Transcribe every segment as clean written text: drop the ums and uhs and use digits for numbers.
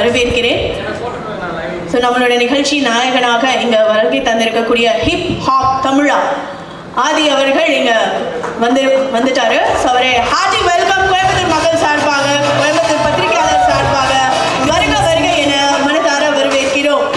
வரவேற்கிறேன். ஸோ நம்மளோட நிகழ்ச்சி நாயகனாக இங்க வருகை தந்திருக்கக்கூடிய ஹிப் ஹாப் தமிழா ஆதி அவர்கள் இங்க வந்துட்டாரு. ஸோ அவரை ஹார்டி வெல்கம் கோயம்புத்தூர் மக்கள் சார்பாக, கோயம்புத்தூர் பத்திரிகையாளர் சார்பாக வருக வருக என மனதார வரவேற்கிறோம்.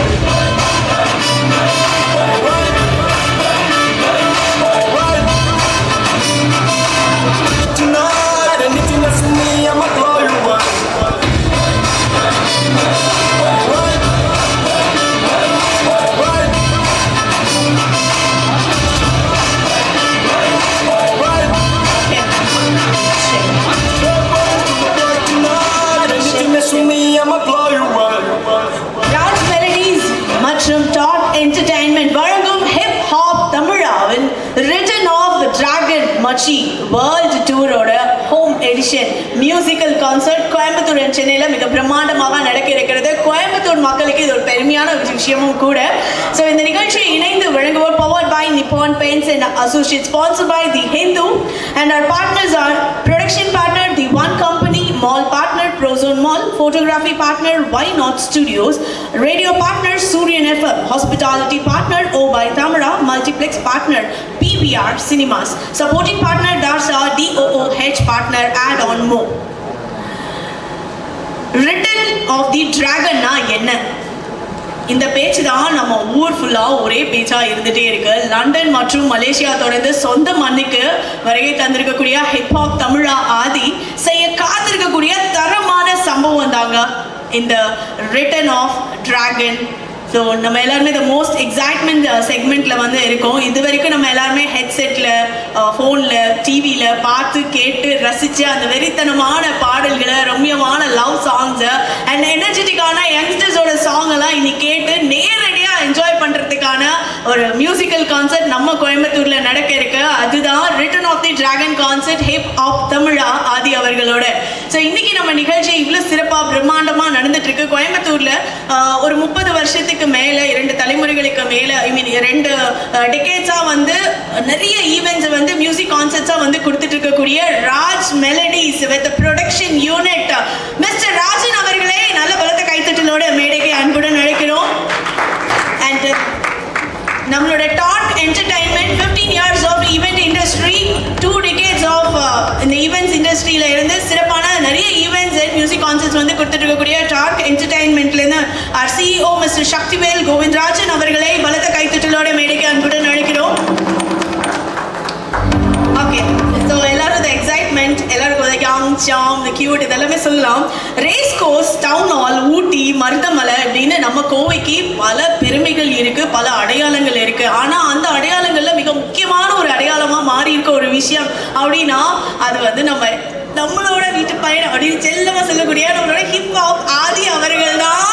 ராஜ் மெலடிஸ் மற்றும் டாப் என்டர்டைன்மெண்ட் வழங்கும் ஹிப் ஹாப் தமிழாவின் ரிட்டன் ஆஃப் டிராகன் மச்சி வேர்ல்டு டூரோட home edition musical concert Coimbatore and சென்னையில் மிக பிரம்மாண்டமாக நடக்க இருக்கிறது. கோயம்புத்தூர் மக்களுக்கு இது ஒரு பெருமையான விஷயமும் கூட. ஸோ இந்த நிகழ்ச்சியை இணைந்து வழங்குவோர் powered by Nippon paints and associate, sponsored by the Hindu, and our partners are production partner the One Company, mall partner Prozone Mall, photography partner Why Not Studios, radio partner Suryan FM, hospitality partner O by Tamara, multiplex partner PVR Cinemas, supporting partner Darsa, DOOH partner Add On Mo. Return of the Dragon na enna? இந்த பேச்சு தான் நம்ம ஊர் ஃபுல்லாக ஒரே பேச்சாக இருந்துகிட்டே இருக்கு. லண்டன் மற்றும் மலேசியா தொடர்ந்து சொந்த மண்ணுக்கு வருகை தந்திருக்கக்கூடிய ஹிப்ஹாப் தமிழா ஆதி செய்ய காத்திருக்கக்கூடிய தரமான சம்பவம் தாங்க இந்த ரிட்டன் ஆஃப் டிராகன். ஸோ நம்ம எல்லாருமே இந்த மோஸ்ட் எக்ஸைட்மெண்ட் செக்மெண்ட்டில் வந்து இருக்கோம். இது வரைக்கும் நம்ம எல்லாருமே ஹெட்செட்டில், ஃபோனில், டிவியில் பார்த்து கேட்டு ரசித்து அந்த வெறித்தனமான பாடல்களை, ரம்யமான லவ் சாங்ஸை அண்ட் எனர்ஜெட்டிக்கான யங்ஸ்டர்ஸோட சாங் எல்லாம் இன்னைக்கு கேட்டு நேரடியாக என்ஜாய் பண்ணுறதுக்கான ஒரு மியூசிக்கல் கான்சர்ட் நம்ம கோயம்புத்தூரில் நடக்க இருக்கு. அதுதான் return of the dragon concert hip hop Tamizha Aadhi அவர்களோட. ஸோ இன்னைக்கு நம்ம நிகழ்ச்சி இவ்வளோ சிறப்பாக பிரம்மாண்டமாக நடந்துட்டு இருக்கு. கோயம்புத்தூரில் ஒரு 30 வருஷத்துக்கு மேலே, 2 தலைமுறைகளுக்கு மேலே, ஐ மீன் 2 டெக்கேட்ஸாக வந்து நிறைய ஈவெண்ட்ஸ் வந்து மியூசிக் கான்சர்ட்ஸாக வந்து கொடுத்துட்டு இருக்கக்கூடிய Raj melodies with production unit mister Rajan அவர்களே நல்ல பலத்த கைத்தட்டலோட மேடைக்கு அன்புடன் அழைக்கிறோம். அண்ட் நம்மளோட top entertainment 15 years of event industry, 2 decades of இந்த ஈவெண்ட்ஸ் இண்டஸ்ட்ரியில இருந்து சிறப்பான நிறைய ஈவெண்ட்ஸ் அண்ட் மியூசிக் கான்சர்ட்ஸ் வந்து கொடுத்துட்டு இருக்கக்கூடிய டாப் என்டர்டைன்மெண்ட்லேருந்து ஆர் சிஇஓ மிஸ்டர் சக்திவேல் கோவிந்தராஜன் அவர்களை பலத்த கைத்தட்டலோட மேடைக்கு அன்புடன் அழைக்கிறோம். ஓகே, ஸோ எல்லாரும் இந்த எக்ஸைட்மெண்ட், எல்லாருக்கும் யங் சாம், கியூட் இதெல்லாமே சொல்லலாம். ரேஸ் கோர்ஸ், டவுன் ஹால், ஊட்டி, மருதமலை அப்படின்னு நம்ம கோவைக்கு பல பெருமைகள் இருக்கு, பல அடையாளங்கள் இருக்கு. ஆனால் அந்த அடையாளங்கள்ல மிக முக்கியமான ஒரு அடையாளமாக மாறி இருக்க ஒரு விஷயம் அப்படின்னா அது வந்து நம்மளோட வீட்டு பையன் அப்படின்னு செல்லமாக சொல்லக்கூடிய நம்மளோட ஹிப் ஹாப் ஆதி அவர்கள் தான்.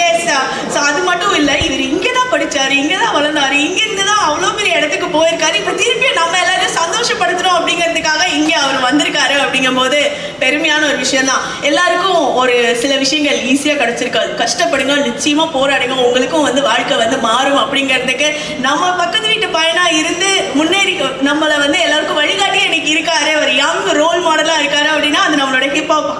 எஸ், ஸோ அது மட்டும் இல்லை, இவர் இங்கே தான் படித்தார், இங்கே தான் வளர்ந்தாரு, இங்கேருந்து தான் அவ்வளோ பெரிய இடத்துக்கு போயிருக்காரு. இப்போ திருப்பி நம்ம எல்லாரும் சந்தோஷப்படுத்துகிறோம் அப்படிங்கிறதுக்காக இங்கே அவர் வந்திருக்காரு. அப்படிங்கும் போது பெருமையான ஒரு விஷயம் தான். எல்லாருக்கும் ஒரு சில விஷயங்கள் ஈஸியாக கிடச்சிருக்காது. கஷ்டப்படுங்க, நிச்சயமாக போராடுங்க, உங்களுக்கும் வந்து வாழ்க்கை வந்து மாறும் அப்படிங்கிறதுக்கு நம்ம பக்கத்து வீட்டு பையனாக இருந்து முன்னேறி நம்மளை வந்து எல்லாருக்கும் வழிகாட்டியே இன்னைக்கு இருக்காரு, ஒரு யங் ரோல் மாடலாக இருக்காரு அப்படின்னா அது நம்மளோட ஹிப்ஹாப்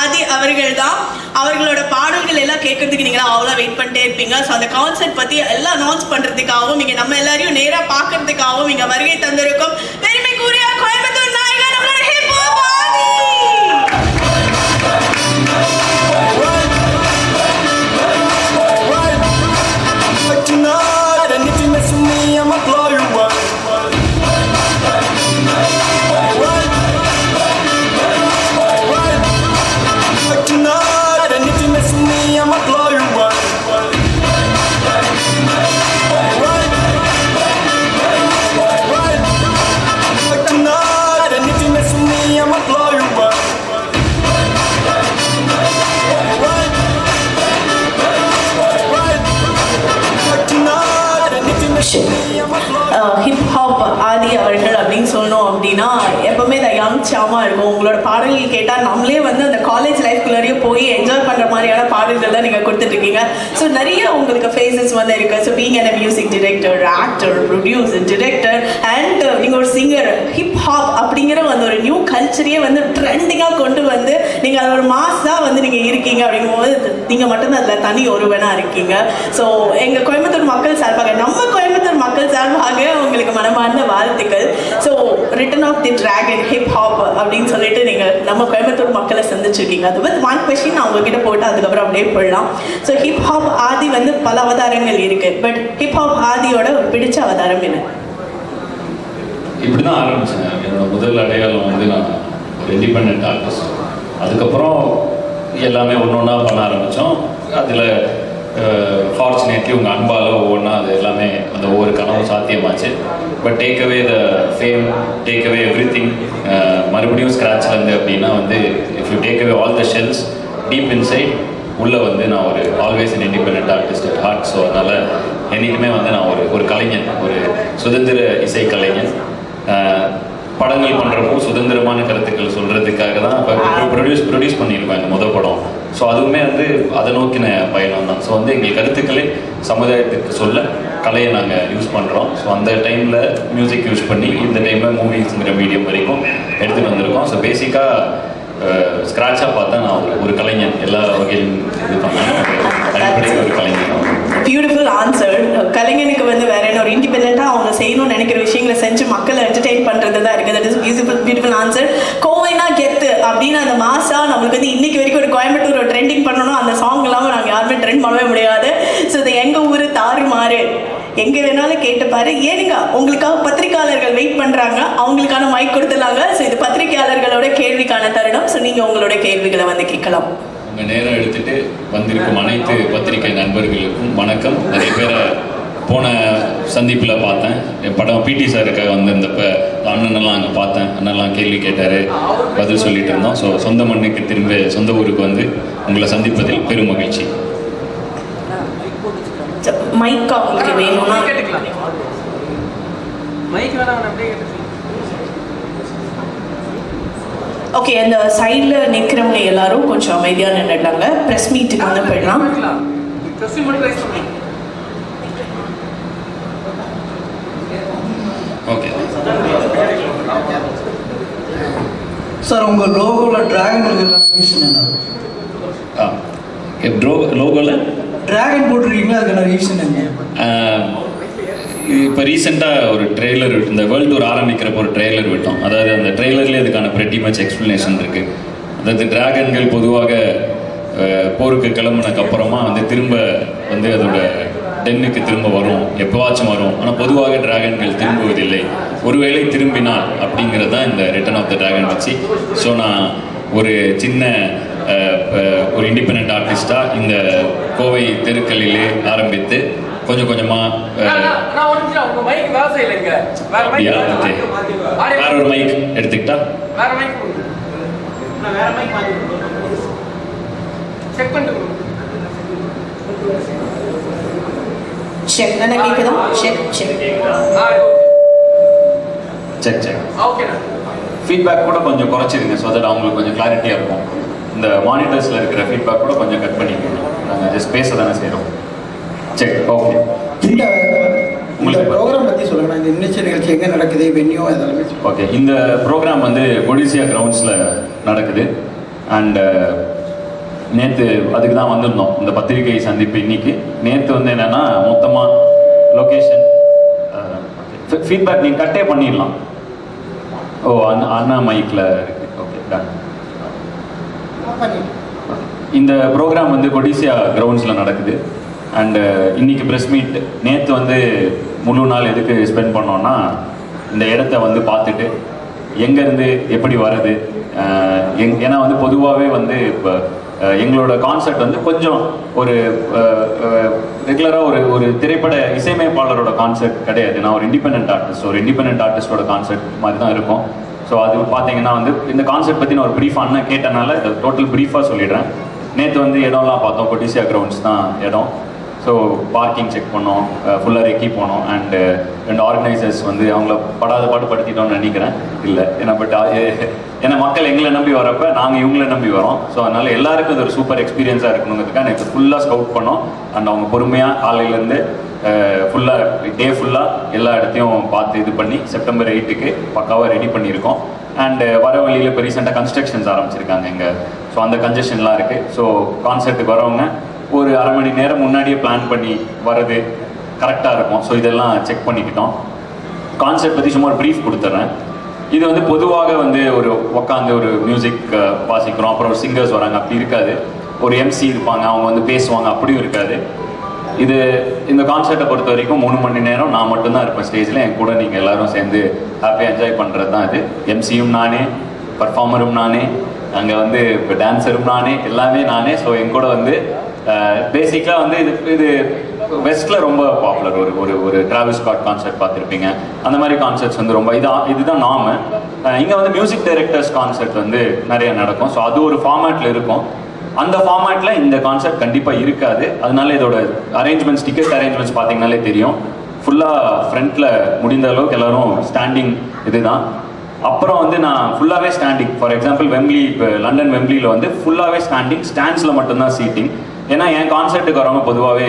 ஆதி அவர்கள் தான். அவர்களோட பாடல்கள் எல்லாம் கேட்கறதுக்கு நீங்க அவ்வளோ வெயிட் பண்ணிட்டே இருப்பீங்க. ஸோ அந்த கான்செர்ட் பத்தி எல்லாம் அனௌன்ஸ் பண்றதுக்காகவும் இங்க நம்ம எல்லாரையும் நேராக பார்க்கறதுக்காகவும் இங்க வருகை தந்திருக்கும் பெருமைக்குரிய கோயம்புத்தூர் நாயகன் நம்மளோட ஹிப்ஹாப் ஆதி. ஹிப் ஹாப் ஆதி அவர்கள் அப்படின்னு சொன்னோம் அப்படின்னா எப்பவுமே இந்த யங் சாமாக இருக்கும். உங்களோட பாடல்கள் கேட்டால் நம்மளே வந்து அந்த காலேஜ் லைஃப்குள்ளேயே போய் என்ஜாய் பண்ணுற மாதிரியான பாடல்கள் தான் நீங்கள் கொடுத்துட்ருக்கீங்க. ஸோ நிறைய உங்களுக்கு ஃபேஸஸ் வந்து இருக்குது. So being a music director, actor, producer, director and நீங்கள் ஒரு சிங்கர், ஹிப்ஹாப் அப்படிங்கிற வந்து ஒரு நியூ கல்ச்சரையே வந்து ட்ரெண்டிங்காக கொண்டு வந்து நீங்கள் அது ஒரு மாஸாக வந்து நீங்கள் இருக்கீங்க. அப்படிங்கும்போது நீங்கள் மட்டும்தான் அதில் தனி ஒருவனாக இருக்கீங்க. ஸோ எங்கள் கோயம்புத்தூர் மக்கள் சார்பாக, நம்ம கோயம்புத்தூர் மக்கள் சார்பாக உங்களுக்கு மனமார்ந்த வாழ்த்துக்கள். So return of the dragon hip hop அப்படின்னு சொல்லிட்டு நீங்கள் நம்ம கோயம்புத்தூர் மக்களை சந்திச்சிருக்கீங்க. அது வந்து ஒன் கொஸ்டின் நான் உங்ககிட்ட போட்டு அதுக்கப்புறம் அப்படியே போடலாம். ஸோ ஹிப்ஹாப் ஆதி வந்து பல அவதாரங்கள் இருக்கு. பட் ஹிப்ஹாப் ஆதியோட ஒரு பிடிச்ச அவதாரம் என்ன? இப்படி தான் ஆரம்பிச்சேன். என்னோட முதல் அடையாளம் வந்து நான் ஒரு இண்டிபெண்ட் ஆர்டிஸ்ட். அதுக்கப்புறம் எல்லாமே ஒன்று ஒன்றா பண்ண ஆரம்பித்தோம். அதில் ஃபார்ச்சுனேட்லி உங்கள் அன்பால் ஒவ்வொன்றா அது எல்லாமே அந்த ஒவ்வொரு கனவும் சாத்தியமாச்சு. But take away the fame, take away everything, மறுபடியும் ஸ்க்ராட்ச்லேருந்து அப்படின்னா வந்து if you take away all the shells deep inside, உள்ளே வந்து நான் ஒரு always an independent artist at heart. So அதனால் என்றைக்குமே வந்து நான் ஒரு கலைஞன், ஒரு சுதந்திர இசை கலைஞன். படங்கள் பண்ணுறப்போ சுதந்திரமான கருத்துக்கள் சொல்கிறதுக்காக தான் இப்போ ப்ரொடியூஸ் பண்ணியிருப்பேன் இந்த முதல் படம். ஸோ அதுவுமே வந்து அதை நோக்கின பயணம் தான். ஸோ வந்து எங்கள் கருத்துக்களை சமுதாயத்துக்கு சொல்ல கலையை நாங்கள் யூஸ் பண்ணுறோம். ஸோ அந்த டைமில் மியூசிக் யூஸ் பண்ணி இந்த டைமில் மூவிஸுங்கிற மீடியம் வரைக்கும் எடுத்துகிட்டு வந்திருக்கோம். ஸோ பேசிக்காக ஸ்க்ராட்சாக பார்த்தா நான் ஒரு கலைஞன், எல்லா வகையிலும் இது பண்ணேன். அடிப்படையில் ஒரு கலைஞன். Beautiful answer. கலைஞனுக்கு வந்து வேற என்ன, ஒரு இண்டிபெண்டாக அவங்க செய்யணும்னு நினைக்கிற விஷயங்களை செஞ்சு மக்களை என்டர்டெயின் பண்ணுறது தான் இருக்குது. That is beautiful answer. கோவைனா கெத்து அப்படின்னு அந்த மாசா நம்மளுக்கு வந்து இன்னைக்கு வரைக்கும் ஒரு கோயம்புத்தூர் ஒரு ட்ரெண்டிங் பண்ணணும், அந்த சாங் இல்லாமல் நாங்கள் யாருமே ட்ரெண்ட் பண்ணவே முடியாது. ஸோ இது எங்கள் ஊர் தாறுமாறு, எங்கே வேணாலும் கேட்டுப்பாரு. ஏனுங்க உங்களுக்காக பத்திரிகையாளர்கள் வெயிட் பண்ணுறாங்க, அவங்களுக்கான மைக் கொடுத்துடலாங்க. ஸோ இது பத்திரிகையாளர்களோட கேள்விக்கான தருணம். ஸோ நீங்கள் உங்களோட கேள்விகளை வந்து கேட்கலாம். உங்கள் நேரம் எடுத்துகிட்டு வந்திருக்கும் அனைத்து பத்திரிகை நண்பர்களுக்கும் வணக்கம். நிறைய பேரை போன சந்திப்பில் பார்த்தேன். என் படம் பிடி சாருக்காக வந்திருந்தப்போ அண்ணனெல்லாம் அங்கே பார்த்தேன். அண்ணெல்லாம் கேள்வி கேட்டார், பதில் சொல்லிட்டு இருந்தோம். ஸோ சொந்த மண்ணுக்கு திரும்ப சொந்த ஊருக்கு வந்து உங்களை சந்திப்பதில் பெரும் மகிழ்ச்சி. மைக் அவங்களுக்கு வேணும்னா ஓகே. அந்த சைடில் நிற்கிறவங்க எல்லாரும் கொஞ்சம் அமைதியாக நின்றுட்டாங்க. ப்ரெஸ் மீட்டுக்கு வந்து போயிடலாம். ஓகே சார், உங்கள் லோகோவில் டிராகன் இருக்கிற ரீசன் என்ன? லோகோவில் டிராகன் போட்டிருக்கீங்களா, அதுக்கான ரீசன் என்ன? இப்போ ரீசெண்டாக ஒரு ட்ரெய்லர், இந்த வேர்ல்டு டூர் ஆரம்பிக்கிறப்போ ஒரு ட்ரெய்லர் விட்டோம். அதாவது அந்த ட்ரெய்லர்லேயே அதுக்கான pretty much எக்ஸ்ப்ளனேஷன் இருக்குது. அதாவது டிராகன்கள் பொதுவாக போருக்கு கிளம்புனதுக்கப்புறமா வந்து திரும்ப வந்து அதோட டென்னுக்கு திரும்ப வரும், எப்போவாச்சும் வரும். ஆனால் பொதுவாக டிராகன்கள் திரும்புவதில்லை. ஒருவேளை திரும்பினால் அப்படிங்கிறது தான் இந்த ரிட்டர்ன் ஆஃப் த டிராகன் வச்சு. ஸோ நான் ஒரு சின்ன ஒரு இண்டிபெண்ட் ஆர்டிஸ்டாக இந்த கோவை தெருக்களிலே ஆரம்பித்து கொஞ்சம் கொஞ்சமாக அப்படியா? ஓகே, வேற ஒரு மைக் எடுத்துக்கிட்டா செக் தானே கேட்குதா? Check check check check. Feedback கூட கொஞ்சம் குறைச்சிருங்க. ஸோ தட் அவங்களுக்கு கொஞ்சம் கிளாரிட்டியாக இருக்கும். இந்த மானிட்டர்ஸில் இருக்கிற ஃபீட்பேக் கூட கொஞ்சம் கட் பண்ணிக்கணும். நாங்கள் ஜஸ்ட் பேச தானே செய்கிறோம். செக். ஓகே, இந்த ப்ரோக்ராம் பற்றி சொல்லுங்கள். இந்த இன்னிச்சல் நிகழ்ச்சி எங்கே நடக்குது, வென்யூ இதெல்லாமே? ஓகே, இந்த ப்ரோக்ராம் வந்து கொடிசியா கிரவுண்ட்ஸில் நடக்குது. அண்டு நேற்று அதுக்கு தான் வந்திருந்தோம், இந்த பத்திரிகை சந்திப்பு இன்னைக்கு. நேற்று வந்து என்னென்னா மொத்தமாக லொக்கேஷன் ஃபீட்பேக் நீங்கள் கட்டே பண்ணிடலாம். ஓ, அண்ணா மைக்கில் இருக்குது. Okay, ton. இந்த ப்ரோக்ராம் வந்து கொடிசியா கிரவுண்ட்ஸில் நடக்குது. அண்டு இன்னைக்கு ப்ரெஸ் மீட். நேற்று வந்து முழு நாள் எதுக்கு ஸ்பெண்ட் பண்ணோன்னா, இந்த இடத்த வந்து பார்த்துட்டு எங்கேருந்து எப்படி வருது. ஏன்னா வந்து பொதுவாகவே வந்து இப்போ எங்களோட கான்செப்ட் வந்து கொஞ்சம் ஒரு ரெகுலராக ஒரு திரைப்பட இசையமைப்பாளரோட கான்செப்ட் கிடையாது. நான் ஒரு இண்டிபெண்ட் ஆர்டிஸ்ட், ஒரு இண்டிபெண்ட் ஆர்டிஸ்டோட கான்செப்ட் மாதிரி தான் இருக்கும். ஸோ அது பார்த்தீங்கன்னா வந்து இந்த கான்செப்ட் பற்றி நான் ஒரு ப்ரீஃபாக அண்ணன் கேட்டனால இதை டோட்டல் ப்ரீஃபாக சொல்லிடுறேன். நேற்று வந்து இடம்லாம் பார்த்தோம். கொடிசியா கிரவுண்ட்ஸ் தான் இடம். ஸோ பார்க்கிங் செக் பண்ணோம், ஃபுல்லாக ரெக்கி போனோம். அண்டு 2 ஆர்கனைசர்ஸ் வந்து அவங்கள படாத பாடு படுத்திட்டோம்னு நினைக்கிறேன். இல்லை ஏன்னா ஏன்னா மக்கள் எங்களை நம்பி வரப்போ நாங்கள் இவங்கள நம்பி வரோம். ஸோ அதனால் எல்லாருக்கும் இது ஒரு சூப்பர் எக்ஸ்பீரியன்ஸாக இருக்கணுங்கிறதுக்காக எனக்கு ஃபுல்லாக ஸ்கவுட் பண்ணோம். அண்ட் அவங்க பொறுமையாக காலையிலேருந்து ஃபுல்லாக டே ஃபுல்லாக எல்லா இடத்தையும் பார்த்து இது பண்ணி செப்டம்பர் 8க்கு பக்காவாக ரெடி பண்ணியிருக்கோம். அண்டு வர வழியில் இப்போ ரீசெண்டாக கன்ஸ்ட்ரக்ஷன்ஸ் ஆரம்பிச்சிருக்காங்க இங்கே. ஸோ அந்த கன்ஜெஷன்லாம் இருக்குது. ஸோ கான்சர்ட்டுக்கு வரவங்க ஒரு அரை மணி நேரம் முன்னாடியே பிளான் பண்ணி வர்றது கரெக்டாக இருக்கும். ஸோ இதெல்லாம் செக் பண்ணிக்கிட்டோம். கான்செப்ட் பற்றி சும்மா ஒரு ப்ரீஃப் கொடுத்துட்றேன். இது வந்து பொதுவாக வந்து ஒரு உட்காந்து ஒரு மியூசிக் வாசிக்கிறோம், அப்புறம் ஒரு சிங்கர்ஸ் வராங்க, அப்படி இருக்காது. ஒரு எம்சி இருப்பாங்க, அவங்க வந்து பேசுவாங்க, அப்படியும் இருக்காது. இந்த கான்சர்ட்டை பொறுத்த வரைக்கும் 3 மணி நேரம் நான் மட்டும்தான் இருப்பேன் ஸ்டேஜில். என் கூட நீங்கள் எல்லாரும் சேர்ந்து ஹாப்பியாக என்ஜாய் பண்ணுறது தான் இது. எம்சியும் நானே, பர்ஃபார்மரும் நானே, அங்கே வந்து இப்போ டான்ஸரும் நானே, எல்லாமே நானே. ஸோ என் கூட வந்து பேசிக்காக வந்து இது வெஸ்ட்டில் ரொம்ப பாப்புலர். ஒரு டிராவிஸ் ஸ்காட் கான்சர்ட் பார்த்துருப்பீங்க, அந்த மாதிரி கான்சர்ட்ஸ் வந்து ரொம்ப இதுதான் நாமு. இங்கே வந்து மியூசிக் டைரக்டர்ஸ் கான்சர்ட் வந்து நிறைய நடக்கும். ஸோ அது ஒரு ஃபார்மேட்டில் இருக்கும். அந்த ஃபார்மேட்டில் இந்த கான்செப்ட் கண்டிப்பாக இருக்காது. அதனால இதோட அரேஞ்ச்மெண்ட்ஸ், டிக்கெட் அரேஞ்ச்மெண்ட்ஸ் பார்த்தீங்கனாலே தெரியும். ஃபுல்லாக ஃப்ரண்ட்டில் முடிந்த அளவுக்கு எல்லோரும் ஸ்டாண்டிங் இதுதான். அப்புறம் வந்து நான் ஃபுல்லாகவே ஸ்டாண்டிங். ஃபார் எக்ஸாம்பிள் வெம்ப்லி, இப்போ லண்டன் வெம்ப்லியில் வந்து ஃபுல்லாகவே ஸ்டாண்டிங், ஸ்டாண்ட்ஸில் மட்டும்தான் சீட்டிங். ஏன்னா என் கான்செர்ட்டுக்கு வரவங்க பொதுவாகவே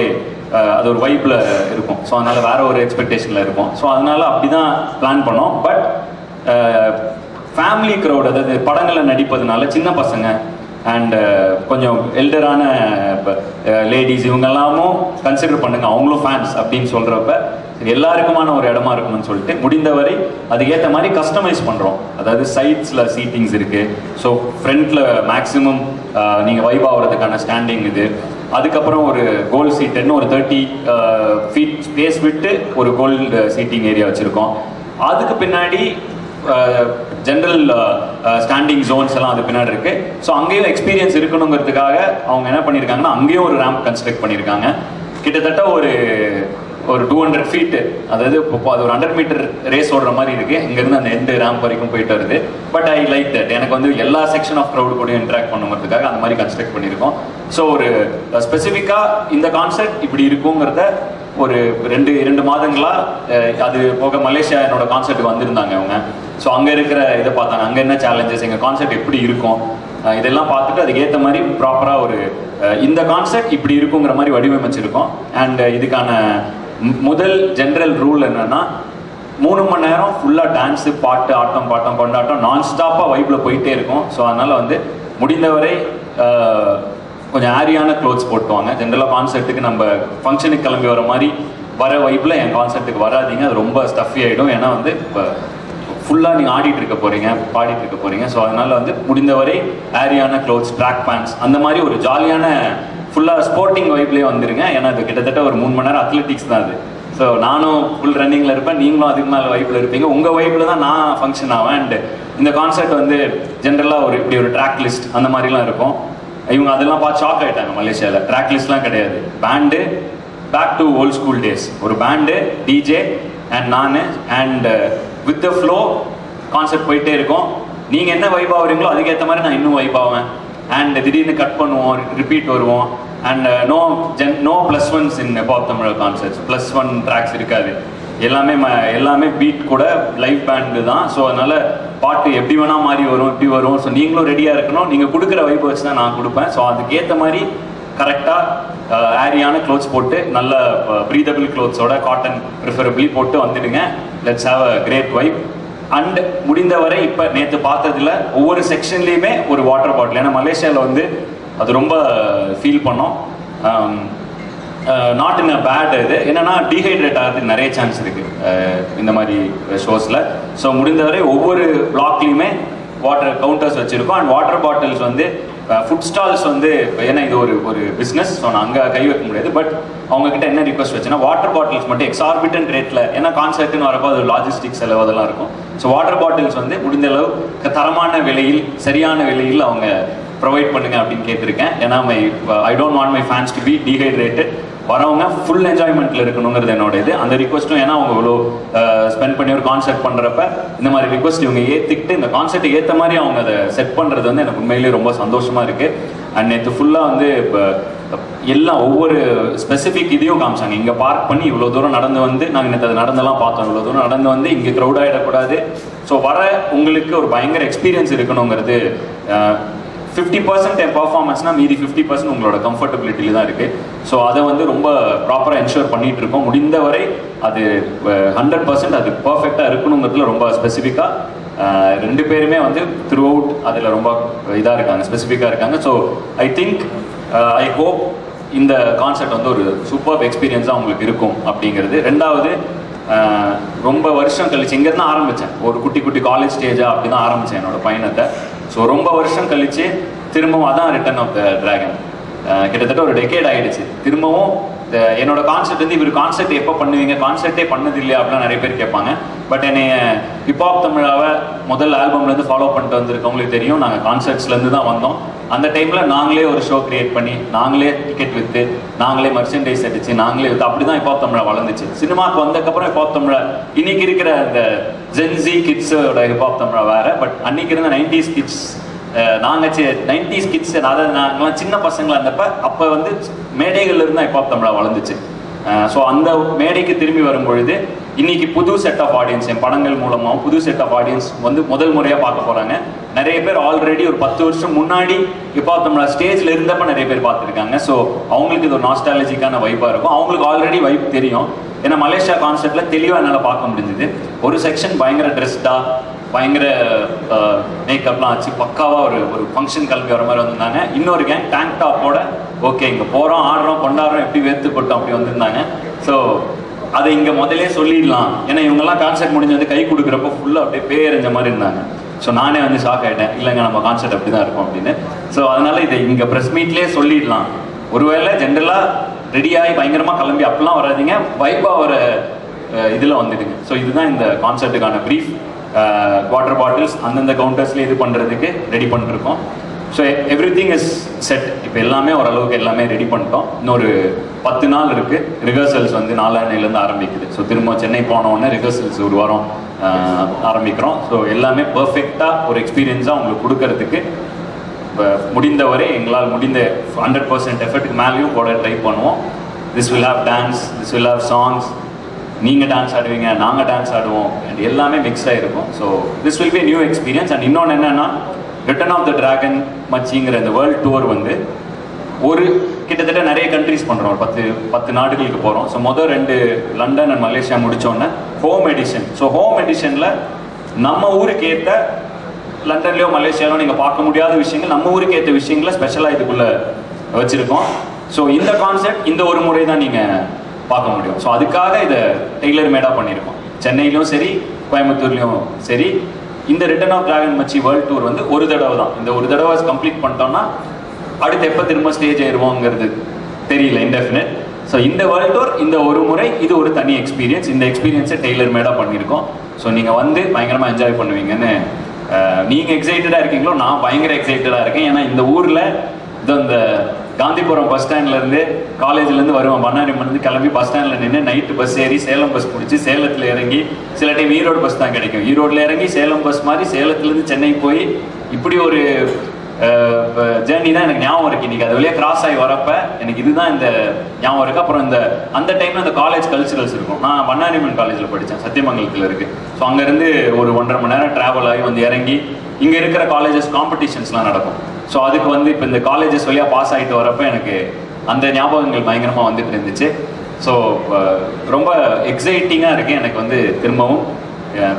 அது ஒரு வைப்பில் இருக்கும். ஸோ அதனால் வேறு ஒரு எக்ஸ்பெக்டேஷனில் இருக்கும். ஸோ அதனால் அப்படி தான் பிளான் பண்ணோம். பட் ஃபேமிலி க்ரௌட், அதாவது படங்களில் நடிப்பதுனால சின்ன பசங்க அண்ட் கொஞ்சம் எல்டரான லேடிஸ் இவங்கெல்லாமும் கன்சிடர் பண்ணுங்க, அவங்களும் ஃபேன்ஸ் அப்படின்னு சொல்கிறப்ப எல்லாருக்குமான ஒரு இடமா இருக்கும்னு சொல்லிட்டு முடிந்தவரை அதுக்கேற்ற மாதிரி கஸ்டமைஸ் பண்ணுறோம். அதாவது சைட்ஸில் சீட்டிங்ஸ் இருக்குது. ஸோ ஃப்ரண்ட்டில் மேக்ஸிமம் நீங்கள் வைப் ஆகிறதுக்கான ஸ்டாண்டிங் இது. அதுக்கப்புறம் ஒரு கோல்டு சீட்டுன்னு ஒரு 30 ஃபீட் ஸ்பேஸ் விட்டு ஒரு கோல்டு சீட்டிங் ஏரியா வச்சுருக்கோம். அதுக்கு பின்னாடி ஜென்ரல் ஸ்டாண்டிங் ஜோன்ஸ் எல்லாம் அது பின்னாடி இருக்குது. ஸோ அங்கேயும் எக்ஸ்பீரியன்ஸ் இருக்கணுங்கிறதுக்காக அவங்க என்ன பண்ணியிருக்காங்கன்னா அங்கேயும் ஒரு ரேம்ப் கன்ஸ்ட்ரக்ட் பண்ணியிருக்காங்க. கிட்டத்தட்ட ஒரு 200 ஃபீட்டு, அதாவது இப்போ அது ஒரு 100 மீட்டர் ரேஸ் ஓடுற மாதிரி இருக்குது. இங்கேருந்து அந்த எண்டு ரேம்ப் வரைக்கும் போயிட்டு வருது. But I like that. எனக்கு வந்து எல்லா செக்ஷன் ஆஃப் க்ரௌடு கூட இன்ட்ராக்ட் பண்ணுங்கிறதுக்காக அந்த மாதிரி கன்ஸ்ட்ரக்ட் பண்ணியிருக்கோம். ஸோ ஒரு ஸ்பெசிஃபிக்காக இந்த கான்செப்ட் இப்படி இருக்குங்கிறத ஒரு 2 மாதங்களாக அது போக மலேசியா என்னோட கான்செர்ட்டுக்கு வந்திருந்தாங்க அவங்க. ஸோ அங்கே இருக்கிற இதை பார்த்தாங்க, அங்கே என்ன சேலஞ்சஸ், எங்கள் கான்செர்ட் எப்படி இருக்கும், இதெல்லாம் பார்த்துட்டு அதுக்கேற்ற மாதிரி ப்ராப்பராக இந்த கான்செர்ட் இப்படி இருக்குங்கிற மாதிரி வடிவமைச்சிருக்கோம். அண்ட் இதுக்கான முதல் ஜென்ரல் ரூல் என்னன்னா 3 மணி நேரம் ஃபுல்லாக டான்ஸு, பாட்டு, ஆட்டம், பாட்டம், கொண்டாட்டம் நான் ஸ்டாப்பாக வைப்பில் போயிட்டே இருக்கும். ஸோ அதனால் வந்து முடிந்தவரை கொஞ்சம் ஆரியான க்ளோத்ஸ் போட்டுவாங்க. ஜென்ரலாக கான்செர்ட்டுக்கு நம்ம ஃபங்க்ஷனுக்கு கிளம்பி வர மாதிரி வர வைப்பில் என் கான்செர்ட்டுக்கு வராதிங்க, அது ரொம்ப ஸ்டஃபி ஆகிடும். ஏன்னா வந்து இப்போ ஃபுல்லாக நீங்கள் ஆடிட்டு இருக்க போகிறீங்க, பாடிட்டு இருக்க போகிறீங்க. ஸோ அதனால் வந்து முடிந்தவரை ஆரியான க்ளோத்ஸ், ட்ராக் பேண்ட்ஸ், அந்த மாதிரி ஒரு ஜாலியான ஃபுல்லாக ஸ்போர்ட்டிங் வைப்லேயே வந்துருங்க. ஏன்னா அது கிட்டத்தட்ட ஒரு 3 மணி நேரம் அத்லெட்டிக்ஸ் தான் அது. ஸோ நானும் ஃபுல் ரன்னிங்கில் இருப்பேன், நீங்களும் அதுக்கு மேலே வைப்பில் இருப்பீங்க. உங்கள் வைப்பில் தான் நான் ஃபங்க்ஷன் ஆவேன். அண்ட் இந்த கான்செர்ட் வந்து ஜென்ரலாக இப்படி ஒரு ட்ராக் லிஸ்ட் அந்த மாதிரிலாம் இருக்கும். இவங்க அதெல்லாம் பார்த்து ஷாக் ஆகிட்டாங்க. மலேசியாவில் ட்ராக் லிஸ்ட்லாம் கிடையாது. Band, back to old school days. ஒரு பேண்டு, டிஜே அண்ட் நான், and with the flow concert போயிட்டே இருக்கும். நீங்கள் என்ன வைப் ஆகுறீங்களோ அதுக்கேற்ற மாதிரி நான் இன்னும் வைப் ஆவேன். அண்ட் திடீர்னு கட் பண்ணுவோம், ரிப்பீட் வருவோம். And no +1s in pop Tamil concerts. +1 tracks இருக்காது. எல்லாமே பீட் கூட லைவ் பேண்டு தான். ஸோ அதனால் பாட்டு எப்படி வேணால் மாறி வரும், எப்படி வரும். ஸோ நீங்களும் ரெடியாக இருக்கணும். நீங்கள் கொடுக்குற வைப் வச்சு தான் நான் கொடுப்பேன். ஸோ அதுக்கேற்ற மாதிரி கரெக்டாக ஆரியான க்ளோத்ஸ் போட்டு, நல்ல ப்ரீதபிள் க்ளோத்ஸோட, காட்டன் ப்ரிஃபரபிளி போட்டு வந்துடுங்க. Let's have a great vibe. And முடிந்தவரை இப்போ நேற்று பார்த்ததுல ஒவ்வொரு செக்ஷன்லேயுமே ஒரு வாட்டர் பாட்டில். ஏன்னா மலேசியாவில் வந்து அது ரொம்ப ஃபீல் பண்ணோம். Not in a bad. இது என்னன்னா டீஹைட்ரேட் ஆகிறதுக்கு நிறைய சான்ஸ் இருக்குது இந்த மாதிரி ஷோஸில். ஸோ முடிந்தவரை ஒவ்வொரு பிளாக்லேயுமே வாட்டர் கவுண்டர்ஸ் வச்சுருக்கோம். அண்ட் வாட்டர் பாட்டில்ஸ் வந்து ஃபுட் ஸ்டால்ஸ் வந்து ஏன்னா இது ஒரு பிஸ்னஸ். ஸோ நான் அங்கே கை வைக்க முடியாது. பட் அவங்கக்கிட்ட என்ன ரிக்வஸ்ட் வச்சுன்னா வாட்டர் பாட்டில்ஸ் மட்டும் எக்ஸார்பிட்டன்ட் ரேட்டில், ஏன்னா கான்செர்ட்னு வரப்போ அது லாஜிஸ்டிக்ஸ் செலவு அதெல்லாம் இருக்கும். ஸோ வாட்டர் பாட்டில்ஸ் வந்து முடிந்த அளவு தரமான விலையில், சரியான விலையில் அவங்க ப்ரொவைட் பண்ணுங்க அப்படின்னு கேட்டிருக்கேன். ஏன்னா I don't want my fans to be dehydrated. வரவங்க ஃபுல் என்ஜாய்மெண்ட்டில் இருக்கணுங்கிறது என்னோட இது. அந்த ரிக்வஸ்ட்டும் ஏன்னா அவங்க இவ்வளோ ஸ்பெண்ட் பண்ணி ஒரு கான்செர்ட் பண்ணுறப்ப இந்த மாதிரி ரிக்வஸ்ட் இவங்க ஏற்றிக்கிட்டு இந்த கான்செர்ட்டை ஏற்ற மாதிரி அவங்க அதை செட் பண்ணுறது வந்து எனக்கு உண்மையிலேயே ரொம்ப சந்தோஷமாக இருக்குது. அண்ட் நேற்று ஃபுல்லாக வந்து இப்போ எல்லாம் ஒவ்வொரு ஸ்பெசிஃபிக் இதையும் காமிச்சாங்க. இங்கே பார்க் பண்ணி இவ்வளோ தூரம் நடந்து வந்து நாங்கள் நேற்று அதை நடந்தெல்லாம் பார்த்தோம். இவ்வளோ தூரம் நடந்து வந்து இங்கே க்ரௌட் ஆகிடக்கூடாது. ஸோ வர உங்களுக்கு ஒரு பயங்கர எக்ஸ்பீரியன்ஸ் இருக்கணுங்கிறது 50% என் பர்ஃபார்மன்ஸ்னால் மீதி 50% உங்களோட கம்ஃபர்டபிலிட்டியில் தான் இருக்குது. ஸோ அதை வந்து ரொம்ப ப்ராப்பராக என்ஷூர் பண்ணிகிட்டு இருக்கோம். முடிந்தவரை அது 100% அது பர்ஃபெக்டாக இருக்கணுங்கிறதுல ரொம்ப ஸ்பெசிஃபிக்காக ரெண்டு பேருமே வந்து த்ரூ அவுட் அதில் ரொம்ப இதாக இருக்காங்க, ஸ்பெசிஃபிக்காக இருக்காங்க. So I think I hope இந்த கான்செர்ட் வந்து ஒரு சூப்பர் எக்ஸ்பீரியன்ஸாக உங்களுக்கு இருக்கும் அப்படிங்கிறது. ரெண்டாவது, ரொம்ப வருஷம் கழிச்சு இங்கேருந்து ஆரம்பித்தேன். ஒரு குட்டி குட்டி காலேஜ் ஸ்டேஜாக அப்படி தான் ஆரம்பித்தேன் என்னோட பயணத்தை. ஸோ ரொம்ப வருஷம் கழிச்சு திரும்பவும் அதான் ரிட்டர்ன் ஆஃப் த டிராகன். கிட்டத்தட்ட ஒரு டெக்கேட் ஆகிடுச்சு. திரும்பவும் என்னோட கான்செப்ட் வந்து இவர் கான்செப்ட் எப்போ பண்ணுவீங்க, கான்செப்டே பண்ணது இல்லையா அப்படிலாம் நிறைய பேர் கேட்பாங்க. பட் என்னை ஹிப்ஹாப் தமிழாவை முதல் ஆல்பம்லேருந்து ஃபாலோ பண்ணிட்டு வந்திருக்கவங்களுக்கு தெரியும். நாங்கள் கான்செர்ட்ஸ்லேருந்து தான் வந்தோம். அந்த டைமில் நாங்களே ஒரு ஷோ கிரியேட் பண்ணி, நாங்களே டிக்கெட் விற்று, நாங்களே மர்ச்சன்டைஸ் அடிச்சு, நாங்களே விற்று, அப்படி தான் ஹிப்ஹாப் தமிழா வளர்ந்துச்சு. சினிமாவுக்கு வந்ததுக்கப்புறம் ஹிப்ஹாப் தமிழா இன்னைக்கு இருக்கிற அந்த ஜென்ஸி கிட்ஸோட ஹிப்ஹாப் தமிழா வேறு. பட் அன்னைக்கு இருந்த 90s கிட்ஸ், நாங்கள் 90s கிட்ஸ், அதாவது நாங்களாம் சின்ன பசங்களாக இருந்தப்ப அப்போ வந்து மேடைகள்ல இருந்தால் ஹிப்ஹாப் தமிழா வளர்ந்துச்சு. ஸோ அந்த மேடைக்கு திரும்பி வரும்பொழுது இன்னைக்கு புது செட் ஆஃப் ஆடியன்ஸ், என் படங்கள் மூலமாக புது செட் ஆஃப் ஆடியன்ஸ் வந்து முதல் முறையாக பார்க்க போகிறாங்க. நிறைய பேர் ஆல்ரெடி ஒரு 10 வருஷம் முன்னாடி ஹிப்ஹாப் தமிழா ஸ்டேஜில் இருந்தப்ப நிறைய பேர் பார்த்துருக்காங்க. ஸோ அவங்களுக்கு இது ஒரு நாஸ்டாலஜிக்கான வைப்பாக இருக்கும். அவங்களுக்கு ஆல்ரெடி வைப் தெரியும். ஏன்னா மலேசியா கான்செர்ட்டில் தெளிவாக என்னால் பார்க்க முடிஞ்சுது. ஒரு செக்ஷன் பயங்கர ட்ரெஸ்டாக, பயங்கர மேக்கப்லாம் ஆச்சு, பக்காவாக ஒரு ஃபங்க்ஷன் கிளம்பி வர மாதிரி வந்திருந்தாங்க. இன்னொரு கேங் டேங்க் டாப்போட ஓகே இங்கே போகிறோம், ஆடுறோம், கொண்டாடுறோம், எப்படி வேர்த்து கொட்டோம் அப்படி வந்திருந்தாங்க. ஸோ அதை இங்கே முதலே சொல்லிடலாம். ஏன்னா இவங்கெல்லாம் கான்செர்ட் முடிஞ்சு வந்து கை கொடுக்குறப்போ ஃபுல்லாக அப்படியே பேரஞ்ச மாதிரி இருந்தாங்க. ஸோ நானே வந்து ஷாக் ஆகிட்டேன், இல்லைங்க நம்ம கான்செர்ட் அப்படி தான் இருக்கும் அப்படின்னு. ஸோ அதனால இதை இங்கே ப்ரெஸ் மீட்லேயே சொல்லிடலாம். ஒருவேளை ஜென்ரலாக ரெடியாகி பயங்கரமாக கிளம்பி அப்படிலாம் வராதிங்க, வைப்பாக ஒரு இதில் வந்துடுங்க. ஸோ இதுதான் இந்த கான்செர்ட்டுக்கான ப்ரீஃப். வாட்டர் பாட்டில்ஸ் அந்தந்த கவுண்டர்ஸ்லேயே இது பண்ணுறதுக்கு ரெடி பண்ணிருக்கோம். So everything is set. இப்போ எல்லாமே ஓரளவுக்கு எல்லாமே ரெடி பண்ணிட்டோம். இன்னொரு 10 நாள் இருக்குது. ரிஹர்சல்ஸ் வந்து 4 ஆரம்பிக்குது. ஸோ திரும்ப சென்னை போனோடனே ரிஹர்சல்ஸ் ஒரு வாரம் ஆரம்பிக்கிறோம். ஸோ எல்லாமே பர்ஃபெக்டாக ஒரு எக்ஸ்பீரியன்ஸாக உங்களுக்கு கொடுக்கறதுக்கு முடிந்தவரை எங்களால் முடிந்த 100% எஃபர்ட்டுக்கு மேலேயும் போட ட்ரை பண்ணுவோம். This will have dance, this will have songs. நீங்கள் டான்ஸ் ஆடுவீங்க, நாங்கள் டான்ஸ் ஆடுவோம், அண்ட் எல்லாமே மிக்ஸ்டாக இருக்கும். So this will be new experience. And இன்னொன்று என்னென்னா, ரிட்டர்ன் ஆஃப் த டிராகன் மச்சிங்கிற இந்த வேர்ல்டு டூர் வந்து ஒரு கிட்டத்தட்ட நிறைய கண்ட்ரிஸ் பண்ணுறோம். 10 நாடுகளுக்கு போகிறோம். ஸோ மொதல் 2 லண்டன் அண்ட் மலேசியா முடித்தோன்னே ஹோம் எடிஷன். ஸோ ஹோம் எடிஷனில் நம்ம ஊருக்கு ஏற்ற, லண்டன்லையோ மலேசியாலோ நீங்கள் பார்க்க முடியாத விஷயங்கள், நம்ம ஊருக்கு ஏற்ற விஷயங்களை ஸ்பெஷலாக இதுக்குள்ளே வச்சுருக்கோம். ஸோ இந்த கான்செப்ட் இந்த ஒரு முறை தான் நீங்கள் பார்க்க முடியும். ஸோ அதுக்காக இதை டெய்லர் மேடாக பண்ணியிருக்கோம். சென்னையிலையும் சரி, கோயம்புத்தூர்லேயும் சரி. இந்த ரிட்டர்ன் ஆஃப் டிராகன் மச்சி வேர்ல்டு டூர் வந்து ஒரு தடவை தான். இந்த ஒரு தடவை கம்ப்ளீட் பண்ணிட்டோம்னா அடுத்து எப்போ திரும்ப ஸ்டேஜ் ஏறுவோங்கிறது தெரியல, இன்டெஃபினட். ஸோ இந்த வேர்ல்டு டூர் இந்த ஒரு முறை இது ஒரு தனி எக்ஸ்பீரியன்ஸ். இந்த எக்ஸ்பீரியன்ஸை டெய்லர் மேடாக பண்ணியிருக்கோம். ஸோ நீங்கள் வந்து பயங்கரமாக என்ஜாய் பண்ணுவீங்கன்னு நீங்கள் எக்ஸைட்டடாக இருக்கீங்களோ, நான் பயங்கர எக்ஸைட்டடாக இருக்கேன். ஏன்னா இந்த ஊரில் இந்த காந்திபுரம் பஸ் ஸ்டாண்ட்லேருந்து காலேஜ்லேருந்து வருவேன், பண்ணாரிமலேருந்து கிளம்பி பஸ் ஸ்டாண்டில் நின்று நைட்டு பஸ் ஏறி சேலம் பஸ் பிடிச்சி சேலத்தில் இறங்கி, சில டைம் ஈரோடு பஸ் தான் கிடைக்கும், ஈரோட்டில் இறங்கி சேலம் பஸ் மாதிரி சேலத்துலேருந்து சென்னை போய் இப்படி ஒரு ஜேர்னி தான் எனக்கு ஞாபகம் இருக்குது. இன்றைக்கி அது வழியாக கிராஸ் ஆகி வரப்ப எனக்கு இதுதான் இந்த ஞாபகம் இருக்குது. அப்புறம் அந்த டைமில் அந்த காலேஜ் கல்ச்சுரல்ஸ் இருக்கும். நான் பண்ணாரிமன் காலேஜில் படித்தேன், சத்தியமங்கலத்தில் இருக்குது. ஸோ அங்கேருந்து ஒரு 1.5 மணி நேரம் ட்ராவல் ஆகி வந்து இறங்கி இங்கே இருக்கிற காலேஜஸ் காம்படிஷன்ஸ்லாம் நடக்கும். ஸோ அதுக்கு வந்து இப்போ இந்த காலேஜஸ் வழியாக பாஸ் ஆகிட்டு வரப்போ எனக்கு அந்த ஞாபகங்கள் பயங்கரமாக வந்துட்டு இருந்துச்சு. ஸோ ரொம்ப எக்ஸைட்டிங்காக இருக்குது எனக்கு வந்து திரும்பவும்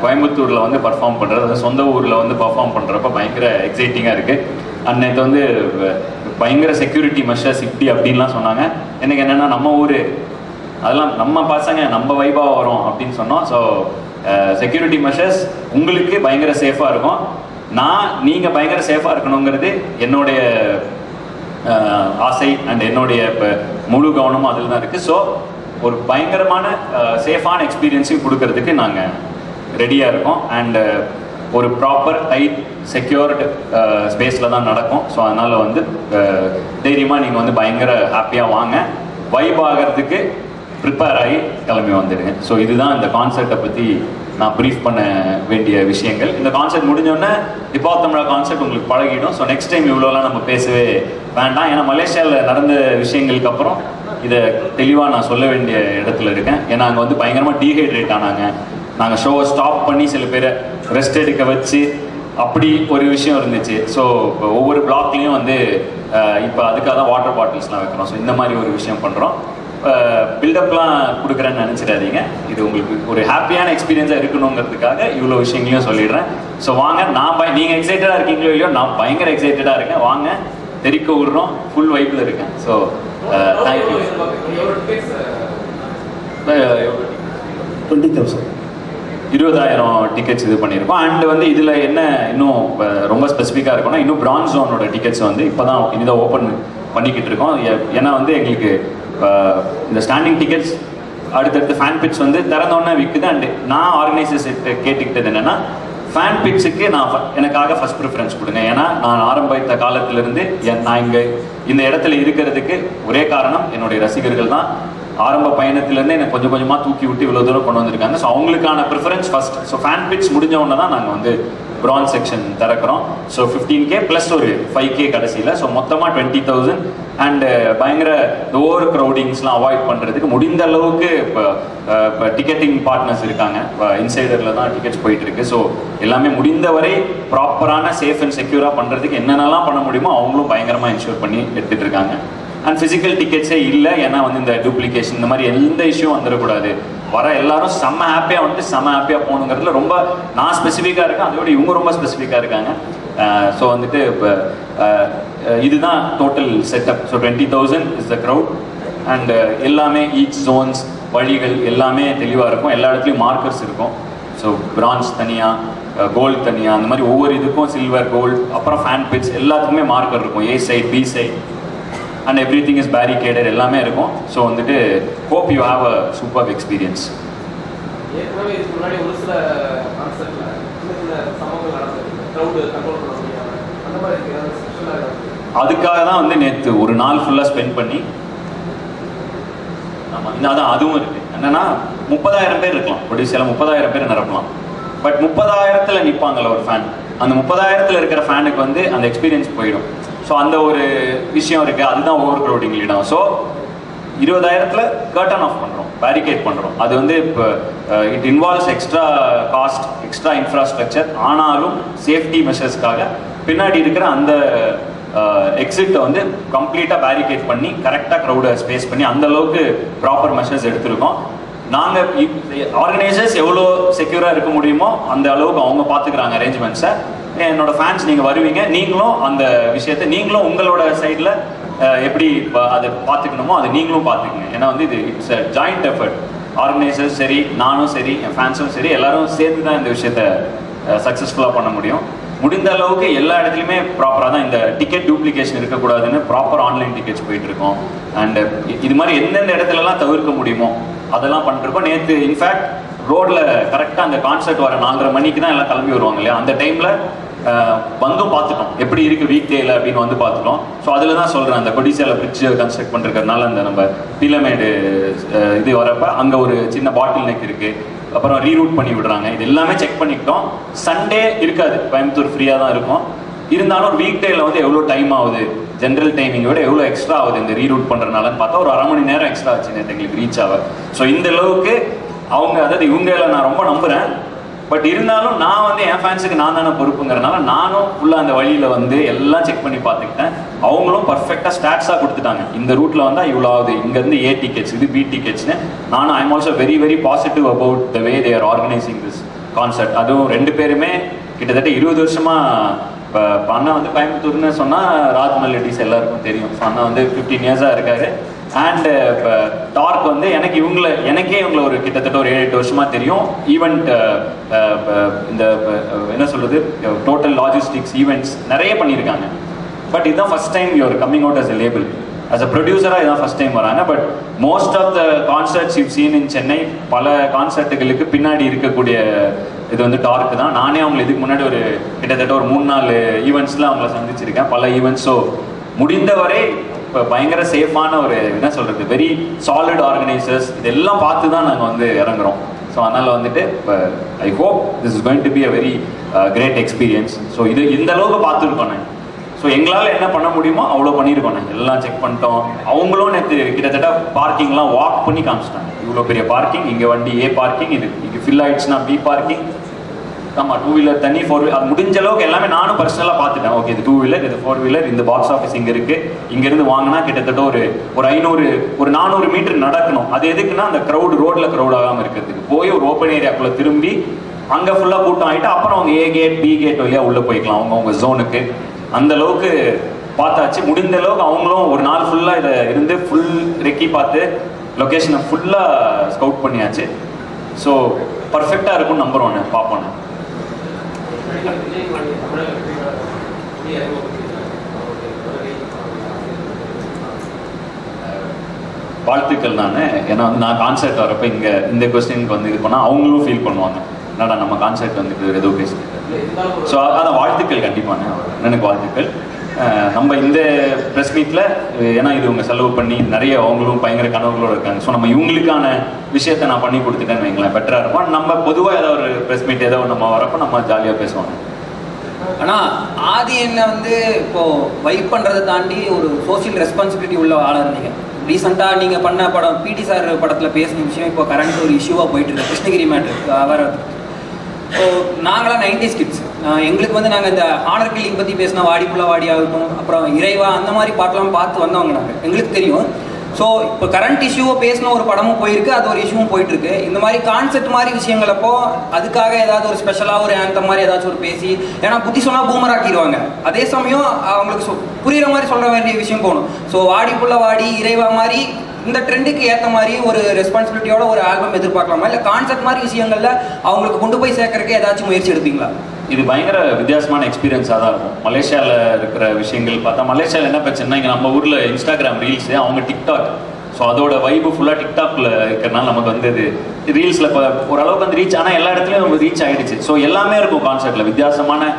கோயம்புத்தூரில் வந்து பர்ஃபார்ம் பண்ணுறது, அது சொந்த ஊரில் வந்து பர்ஃபார்ம் பண்ணுறப்ப பயங்கர எக்ஸைட்டிங்காக இருக்குது. அன்னைக்கு வந்து பயங்கர செக்யூரிட்டி மெஷர்ஸ் இப்படி அப்படின்லாம் சொன்னாங்க. எனக்கு என்னென்னா நம்ம ஊர் அதெல்லாம் நம்ம பசங்க நம்ம வைபாக வரோம் அப்படின்னு சொன்னோம். ஸோ செக்யூரிட்டி மெஷர்ஸ் உங்களுக்கு பயங்கர சேஃபாக இருக்கும். நீங்கள் பயங்கர சேஃபாக இருக்கணுங்கிறது என்னுடைய ஆசை அண்ட் என்னுடைய முழு கவனமும் அதில் தான் இருக்குது. ஸோ ஒரு பயங்கரமான சேஃபான எக்ஸ்பீரியன்ஸையும் கொடுக்கறதுக்கு நாங்கள் ரெடியாக இருக்கோம். அண்ட் ஒரு ப்ராப்பர் டைட் செக்யூர்டு ஸ்பேஸில் தான் நடக்கும். ஸோ அதனால் வந்து தைரியமாக நீங்கள் வந்து பயங்கர ஹாப்பியாக வாங்க, வைப் ஆகிறதுக்கு ப்ரிப்பேர் ஆகி கிளம்பி வந்துடுங்க. ஸோ இதுதான் இந்த கான்செர்ட்டை பற்றி நான் ப்ரீஃப் பண்ண வேண்டிய விஷயங்கள். இந்த கான்செர்ட் முடிஞ்சோடனே இப்போ தமிழா கான்செர்ட் உங்களுக்கு பழகிடும். ஸோ நெக்ஸ்ட் டைம் இவ்வளோலாம் நம்ம பேசவே வேண்டாம். ஏன்னா மலேசியாவில் நடந்த விஷயங்களுக்கு அப்புறம் இதை தெளிவாக நான் சொல்ல வேண்டிய இடத்துல இருக்கேன். ஏன்னா அங்கே வந்து பயங்கரமாக டீஹைட்ரேட் ஆனாங்க. நாங்கள் ஷோவை ஸ்டாப் பண்ணி சில பேரை ரெஸ்ட் எடுக்க வச்சு அப்படி ஒரு விஷயம் இருந்துச்சு. ஸோ இப்போ ஒவ்வொரு பிளாக்லேயும் வந்து இப்போ அதுக்காக தான் வாட்டர் பாட்டில்ஸ்லாம் வைக்கிறோம். ஸோ இந்த மாதிரி ஒரு விஷயம் பண்ணுறோம். பில்டப்லாம் கொடுக்குறேன்னு நினச்சிடாதீங்க. இது உங்களுக்கு ஒரு ஹாப்பியான எக்ஸ்பீரியன்ஸாக இருக்கணுங்கிறதுக்காக இவ்வளோ விஷயங்களையும் சொல்லிடுறேன். ஸோ வாங்க, நீங்கள் எக்ஸைட்டடாக இருக்கீங்களோ இல்லையோ, நான் பயங்கர எக்ஸைட்டடாக இருக்கேன். வாங்க, தெரிக்க விடுறோம், ஃபுல் வைப்பில் இருக்கேன். So thank you. 20,000 டிக்கெட்ஸ் இது பண்ணியிருக்கோம். அண்ட் வந்து இதில் என்ன இன்னும் ரொம்ப ஸ்பெசிஃபிக்காக இருக்கும்னா, இன்னும் பிரான்ஸ் ஜோனோட டிக்கெட்ஸ் வந்து இப்போ தான் இதை ஓப்பன் பண்ணிக்கிட்டு இருக்கோம். ஏன்னா வந்து எங்களுக்கு இந்த ஸ்டாண்டிங் டிக்கெட்ஸ் அடுத்தடுத்து ஃபேன் பிட்ஸ் வந்து திறந்தோன்னே விற்குது. அண்ட் நான் ஆர்கனைசர்ஸ் கேட்டுக்கிட்டது என்னென்னா, ஃபேன் பிட்ஸுக்கு எனக்காக ஃபர்ஸ்ட் ப்ரிஃபரன்ஸ் கொடுங்க. ஏன்னா நான் ஆரம்பித்த காலத்திலிருந்து நான் இங்கே இந்த இடத்துல இருக்கிறதுக்கு ஒரே காரணம் என்னுடைய ரசிகர்கள் தான். ஆரம்ப பயணத்திலேருந்து எனக்கு கொஞ்சம் கொஞ்சமாக தூக்கி விட்டு இவ்வளோ தூரம் கொண்டு வந்திருக்காங்க. ஸோ அவங்களுக்கான preference first. So fan pits முடிஞ்ச உடனே தான் நாங்கள் வந்து பிரான்ஸ் செக்ஷன் திறக்கிறோம். ஸோ 15K ப்ளஸ் ஒரு 5K கடைசியில். ஸோ மொத்தமாக 20,000. அண்டு பயங்கர ஓவர் க்ரௌடிங்ஸ்லாம் அவாய்ட் பண்ணுறதுக்கு முடிந்த அளவுக்கு இப்போ டிக்கெட்டிங் பார்ட்னர்ஸ் இருக்காங்க. இன்சைடரில் தான் டிக்கெட்ஸ் போயிட்டு இருக்கு. ஸோ எல்லாமே முடிந்தவரை ப்ராப்பரான சேஃப் அண்ட் செக்யூராக பண்ணுறதுக்கு என்னென்னலாம் பண்ண முடியுமோ அவங்களும் பயங்கரமாக இன்ஷூர் பண்ணி எடுத்துகிட்டு இருக்காங்க. அண்ட் ஃபிசிக்கல் டிக்கெட்ஸே இல்லை. ஏன்னா வந்து இந்த டூப்ளிகேஷன் இந்த மாதிரி எந்த இஷ்யூ வந்துடக்கூடாது. வர எல்லாரும் செம்ம ஹாப்பியாக வந்துட்டு செம்ம ஹாப்பியாக போகணுங்கிறதுல ரொம்ப நான் ஸ்பெசிஃபிக்காக இருக்கேன். அதோட இவங்க ரொம்ப ஸ்பெசிஃபிக்காக இருக்காங்க. ஸோ வந்துட்டு இப்போ இதுதான் total setup. So 20,000 is the crowd. And எல்லாமே ஈச் ஜோன்ஸ் வழிகள் எல்லாமே தெளிவாக இருக்கும். எல்லா இடத்துலையும் மார்க்கர்ஸ் இருக்கும். ஸோ பிரான்ஸ் தனியாக, கோல்டு தனியாக, அந்த மாதிரி ஒவ்வொரு இதுக்கும் சில்வர், கோல்டு, அப்புறம் ஃபேன் பிட்ஸ் எல்லாத்துக்குமே மார்க்கர் இருக்கும். A side, B side, and everything is barricaded எல்லாமே இருக்கும். ஸோ வந்துட்டு hope you have a super experience. அதுக்காக தான் வந்து நேற்று ஒரு நாள் ஃபுல்லாக ஸ்பெண்ட் பண்ணி, ஆமாம் அதான் அதுவும் இருக்குது. என்னென்னா 30,000 பேர் இருக்கலாம். ஒடிசியாவில் 30,000 பேர் நிரப்பலாம். பட் 30,000 நிற்பாங்கள்ல ஒரு ஃபேன். அந்த 30,000 இருக்கிற ஃபேனுக்கு வந்து அந்த எக்ஸ்பீரியன்ஸ் போயிடும். ஸோ அந்த ஒரு விஷயம் இருக்குது. அதுதான் ஓவர் க்ரௌடிங் லீடம். ஸோ 20,000 கர்டன் ஆஃப் பண்ணுறோம், பேரிகேட் பண்ணுறோம். அது வந்து இப்போ it involves extra cost, extra infrastructure. ஆனாலும் சேஃப்டி மெஷர்ஸ்க்காக பின்னாடி இருக்கிற அந்த எக்ஸிட்டை வந்து கம்ப்ளீட்டாக பேரிகேட் பண்ணி கரெக்டாக க்ரௌடை ஸ்பேஸ் பண்ணி அந்த அளவுக்கு ப்ராப்பர் மெஷர்ஸ் எடுத்திருக்கோம். நாங்கள் ஆர்கனைசர்ஸ் எவ்வளோ செக்யூராக இருக்க முடியுமோ அந்த அளவுக்கு அவங்க பார்த்துக்கிறாங்க அரேஞ்ச்மெண்ட்ஸை. என்னோட ஃபேன்ஸ் நீங்கள் வருவீங்க, நீங்களும் அந்த விஷயத்தை நீங்களும் உங்களோட சைடில் எப்படி அதை பார்த்துக்கணுமோ அதை நீங்களும் பார்த்துக்குங்க. ஏன்னா வந்து இது it's a joint effort. Organisers சரி, நானும் சரி, என் ஃபேன்ஸும் சரி, எல்லாரும் சேர்த்து தான் இந்த விஷயத்தை சக்ஸஸ்ஃபுல்லாக பண்ண முடியும். முடிந்த அளவுக்கு எல்லா இடத்துலையுமே ப்ராப்பராக தான் இந்த டிக்கெட் டூப்ளிகேஷன் இருக்கக்கூடாதுன்னு ப்ராப்பர் ஆன்லைன் டிக்கெட்ஸ் போயிட்டுருக்கோம். அண்ட் இது மாதிரி எந்தெந்த இடத்துலலாம் தவிர்க்க முடியுமோ அதெல்லாம் பண்ணிருக்கோம். நேற்று இன்ஃபேக்ட் ரோடில் கரெக்டாக அந்த கான்சர்ட் வர 4:30 மணிக்கு தான் எல்லாம் கிளம்பி வருவாங்க இல்லையா, அந்த டைமில் வந்தும் பார்த்துட்டோம் எப்படி இருக்குது வீக் டேயில் அப்படின்னு வந்து பார்த்துட்டோம். ஸோ அதில் தான் சொல்கிறேன், அந்த கொடிசியாவில் பிரிட்ஜ் கன்ஸ்ட்ரக்ட் பண்ணிருக்கிறதுனால அந்த நம்ம பீலமேடு இது வரப்போ அங்கே ஒரு சின்ன பாட்டில் நெக் இருக்குது. அப்புறம் ரீரூட் பண்ணி விடுறாங்க. இது எல்லாமே செக் பண்ணிக்கிட்டோம். சண்டே இருக்காது, கோயம்புத்தூர் ஃப்ரீயாக தான் இருக்கும். இருந்தாலும் ஒரு வீக் டேயில் வந்து எவ்வளோ டைம் ஆகுது, ஜென்ரல் டைமிங்கை விட எவ்வளோ எக்ஸ்ட்ரா ஆகுது இந்த ரீரூட் பண்ணுறதுனாலன்னு பார்த்தா ஒரு 1/2 மணி நேரம் எக்ஸ்ட்ரா ஆச்சு நேற்று எங்களுக்கு ரீச் ஆக. ஸோ இந்த அளவுக்கு அவங்க, அதாவது இவங்களை நான் ரொம்ப நம்புகிறேன். பட் இருந்தாலும் நான் வந்து என் ஃபேன்ஸுக்கு நான் தானே பொறுப்புங்கிறனால நானும் ஃபுல்லாக அந்த வழியில் வந்து எல்லாம் செக் பண்ணி பார்த்துக்கிட்டேன். அவங்களும் பர்ஃபெக்டாக ஸ்டாட்ஸாக கொடுத்துட்டாங்க. இந்த ரூட்டில் வந்தால் இவ்வளோ ஆகுது, இங்கேருந்து A டிக்கெட்ஸ், இது B டிக்கெட்ஸ்னு. நானும் I'm also very very positive about the way they are organising this concert. அதுவும் 2 பேருமே கிட்டத்தட்ட 20 வருஷமாக. இப்போ அண்ணா வந்து கோயம்புத்தூர்னு சொன்னால் ராஜ் மெலடிஸ் எல்லாருக்கும் தெரியும். ஸோ அண்ணா வந்து 15 இயர்ஸாக இருக்காரு. அண்ட் இப்போ டார்க் வந்து எனக்கே இவங்களை ஒரு கிட்டத்தட்ட ஒரு 7-8 வருஷமாக தெரியும். ஈவெண்ட் இந்த என்ன சொல்கிறது, டோட்டல் லாஜிஸ்டிக்ஸ் ஈவெண்ட்ஸ் நிறைய பண்ணியிருக்காங்க. பட் இதுதான் first time you're coming out as a label. As a ப்ரொடியூசராக இதான் ஃபஸ்ட் டைம் வராங்க. But most of the concerts you seen in Chennai, பல கான்சர்ட்டுகளுக்கு பின்னாடி இருக்கக்கூடிய இது வந்து டார்க் தான். நானே அவங்களை இதுக்கு முன்னாடி ஒரு கிட்டத்தட்ட ஒரு 3-4 ஈவெண்ட்ஸில் அவங்கள சந்திச்சிருக்கேன், பல ஈவெண்ட்ஸ். ஸோ முடிந்தவரை இப்போ பயங்கர சேஃபான ஒரு என்ன சொல்கிறது, வெரி சாலிட் ஆர்கனைசர்ஸ் இதெல்லாம் பார்த்து தான் நாங்கள் வந்து இறங்குறோம். ஸோ அதனால் வந்துட்டு இப்போ I hope this is going to be a very great experience. So இது இந்த அளவுக்கு பார்த்துருக்கோம் நான். ஸோ எங்களால் என்ன பண்ண முடியுமோ அவ்வளோ பண்ணியிருக்கோம். நான் எல்லாம் செக் பண்ணிட்டோம். அவங்களும் நேற்று கிட்டத்தட்ட பார்க்கிங்லாம் வாக் பண்ணி காமிச்சிட்டாங்க. இவ்வளோ பெரிய பார்க்கிங், இங்கே வண்டி ஏ பார்க்கிங், இது ஃபில் ஆயிடுச்சுன்னா பி பார்க்கிங். ஆமாம், 2 வீலர் தனி, 4 வீலர், அது முடிஞ்ச அளவுக்கு எல்லாமே நானும் பர்சனலாக பார்த்துட்டேன். ஓகே, இது 2 வீலர், இது 4 வீலர், இந்த பாக்ஸ் ஆஃபீஸ் இங்கே இருக்குது. இங்கேருந்து வாங்கினா கிட்டத்தட்ட ஒரு 400 மீட்டர் நடக்கணும். அது எதுக்குன்னா அந்த க்ரௌடு, ரோட்டில் க்ரௌட் ஆகாமல் இருக்கிறதுக்கு. போய் ஒரு ஓப்பன் ஏரியாக்குள்ளே திரும்பி அங்கே ஃபுல்லாக கூட்டம் ஆகிட்டு அப்புறம் அவங்க ஏ கேட் பி கேட் வழியாக உள்ளே போய்க்கலாம் அவங்க ஜோனுக்கு. அந்த அளவுக்கு பார்த்தாச்சு. முடிந்த அளவுக்கு அவங்களும் ஒரு நாள் ஃபுல்லாக இதை இருந்து ஃபுல் ரெக்கி பார்த்து லொக்கேஷனை ஃபுல்லாக ஸ்கவுட் பண்ணியாச்சு. ஸோ பர்ஃபெக்டாக இருக்கும்னு நம்புகிறோம். பார்ப்போம். வாழ்த்துக்கள். ஏன்னா வந்து நான் கான்சர்ட் வரப்போ இங்கே இந்த கொஸ்டினுக்கு வந்து இது பண்ணால் அவங்களும் ஃபீல் பண்ணுவாங்க, என்னடா நம்ம கான்சர்ட் வந்துட்டு ஏதோ பேசுறது. ஸோ அதான் வாழ்த்துக்கள், கண்டிப்பான எனக்கு வாழ்த்துக்கள். நம்ம இந்த ப்ரெஸ் மீட்டில் ஏன்னா இது இவங்க செலவு பண்ணி நிறைய அவங்களும் பயங்கர கனவுகளோடு இருக்காங்க. ஸோ நம்ம இவங்களுக்கான விஷயத்தை நான் பண்ணி கொடுத்துட்டேன்னு வைங்களேன், பெட்டராக இருக்கும். நம்ம பொதுவாக ஏதோ ஒரு ப்ரெஸ் மீட் ஏதோ நம்ம வரப்போ நம்ம ஜாலியாக பேசுவாங்க. ஆனால் ஆதி என்ன வந்து இப்போது வைப் பண்ணுறதை தாண்டி ஒரு சோஷியல் ரெஸ்பான்சிபிலிட்டி உள்ள ஆளாக இருந்தீங்க. ரீசெண்டாக நீங்கள் பண்ண படம் பிடி சார் படத்தில் பேசின விஷயம் இப்போ கரண்ட் ஒரு இஷ்யூவாக போயிட்டுருக்கு, கிருஷ்ணகிரி மேட்ரு அவர். ஸோ நாங்களாம் 90s கிட்ஸ், எங்களுக்கு வந்து நாங்கள் இந்த ஹானர் கில்லிங் பற்றி பேசினா வாடிக்குள்ளே வாடி ஆகட்டும், அப்புறம் இறைவா அந்த மாதிரி பாட்டெலாம் பார்த்து வந்தவங்க நாங்கள், எங்களுக்கு தெரியும். ஸோ இப்போ கரண்ட் இஷ்யூவை பேசின ஒரு படமும் போயிருக்கு, அது ஒரு இஷ்யூவும் போயிட்டுருக்கு. இந்த மாதிரி கான்செப்ட் மாதிரி விஷயங்களப்போ அதுக்காக ஏதாவது ஒரு ஸ்பெஷலாக ஒரு ஆந்தம் மாதிரி ஏதாச்சும் ஒரு பேசி, ஏன்னா புத்தி சொன்னால் பூமராக்கிடுவாங்க. அதே சமயம் அவங்களுக்கு புரிகிற மாதிரி சொல்ல வேண்டிய விஷயம் போகணும். ஸோ வாடிக்குள்ளே வாடி இறைவா மாதிரி இந்த ட்ரெண்டுக்கு ஏற்ற மாதிரி ஒரு ரெஸ்பான்சிபிலிட்டியோட ஒரு ஆல்பம் எதிர்பார்க்கலாமா, இல்லை கான்செப்ட் மாதிரி விஷயங்கள்ல அவங்களுக்கு கொண்டு போய் சேர்க்கறதுக்கு ஏதாச்சும் முயற்சி எடுப்பீங்களா? இது பயங்கர வித்தியாசமான எக்ஸ்பீரியன்ஸாக தான் இருக்கும். மலேசியாவில் இருக்கிற விஷயங்கள் பார்த்தா, மலேசியாவில் என்ன பிரச்சனைனா, இங்கே நம்ம ஊரில் இன்ஸ்டாகிராம் ரீல்ஸு, அவங்க டிக்டாக். ஸோ அதோட வைப்பு ஃபுல்லாக டிக்டாக்ல இருக்கிறனால நமக்கு வந்து இது ரீல்ஸில் இப்போ ஓரளவுக்கு வந்து ரீச், ஆனால் எல்லா இடத்துலையும் நம்ம ரீச் ஆகிடுச்சு. ஸோ எல்லாமே இருக்கும் கான்செப்டில், வித்தியாசமான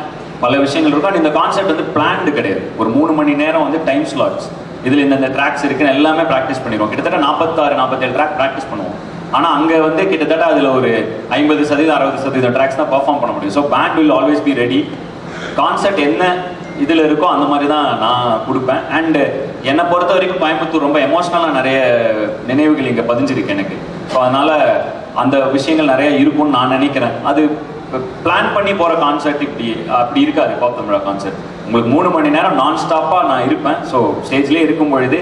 பல விஷயங்கள் இருக்கும். ஆனால் இந்த கான்செப்ட் வந்து பிளான்டு கிடையாது. ஒரு 3 மணி நேரம் வந்து டைம் ஸ்லாட்ஸ், இதில் இந்த ட்ராக்ஸ் இருக்குன்னு எல்லாமே ப்ராக்டிஸ் பண்ணிடுவோம். கிட்டத்தட்ட 46-47 ட்ராக் ப்ராக்டிஸ் பண்ணுவோம். ஆனால் அங்கே வந்து கிட்டத்தட்ட அதில் ஒரு 50%-60% ட்ராக்ஸ் தான் பர்ஃபார்ம் பண்ண முடியும். So band will always be ready. Concept என்ன இதில் இருக்கோ அந்த மாதிரி தான் நான் கொடுப்பேன். அண்டு என்னை பொறுத்த வரைக்கும் கோயம்புத்தூர் ரொம்ப எமோஷ்னலாக நிறைய நினைவுகள் இங்கே பதிஞ்சிருக்கு எனக்கு. ஸோ அதனால் அந்த விஷயங்கள் நிறைய இருக்கும்னு நான் நினைக்கிறேன். அது பிளான் பண்ணி போகிற கான்செர்ட் அப்படி இருக்காது. பாப் தமிழா கான்செர்ட் உங்களுக்கு 3 மணி நேரம் நான் ஸ்டாப்பாக நான் இருப்பேன். ஸோ ஸ்டேஜ்லேயே இருக்கும் பொழுது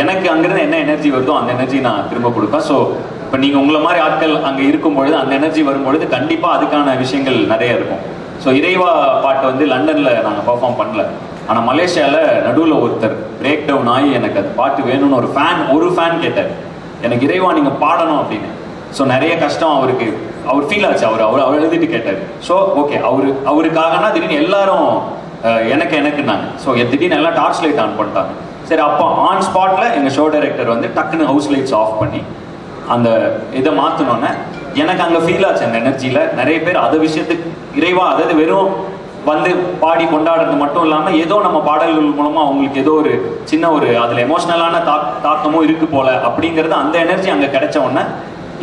எனக்கு அங்கேருந்து என்ன எனர்ஜி வருதோ அந்த எனர்ஜி நான் திரும்ப கொடுப்பேன். ஸோ இப்போ நீங்கள் உங்களை மாதிரி ஆட்கள் அங்கே இருக்கும் பொழுது அந்த எனர்ஜி வரும்பொழுது கண்டிப்பாக அதுக்கான விஷயங்கள் நிறைய இருக்கும். ஸோ இறைவா பாட்டு வந்து லண்டனில் நாங்கள் பர்ஃபார்ம் பண்ணல, ஆனால் மலேசியாவில் நடுவில் ஒருத்தர் பிரேக் டவுன் ஆகி எனக்கு அது பாட்டு வேணும்னு ஒரு ஃபேன் கேட்டார், எனக்கு இறைவா நீங்கள் பாடணும் அப்படின்னு. ஸோ நிறைய கஷ்டம் அவர் ஃபீல் ஆச்சு. அவர் எழுதிட்டு கேட்டார். ஸோ ஓகே, அவருக்காகனா திடீர்னு எல்லாரும் எனக்குன்னாங்க. ஸோ திடீர்னு எல்லாம் டார்ச் லைட் ஆன் பண்ணிட்டாங்க. சரி, அப்போ ஆன் ஸ்பாட்டில் எங்கள் ஷோ டைரக்டர் வந்து டக்குன்னு ஹவுஸ் லைட்ஸ் ஆஃப் பண்ணி அந்த இதை மாற்றினோன்னே எனக்கு அங்கே ஃபீல் ஆச்சு. அந்த எனர்ஜியில் நிறைய பேர் அதை விஷயத்துக்கு இறைவா, அதாவது வெறும் வந்து பாடி கொண்டாடுறது மட்டும் இல்லாமல் ஏதோ நம்ம பாடல்கள் மூலமாக அவங்களுக்கு ஏதோ ஒரு சின்ன ஒரு அதில் எமோஷ்னலான தாக்கமும் இருக்குது போல அப்படிங்கிறது, அந்த எனர்ஜி அங்கே கிடைச்ச உடனே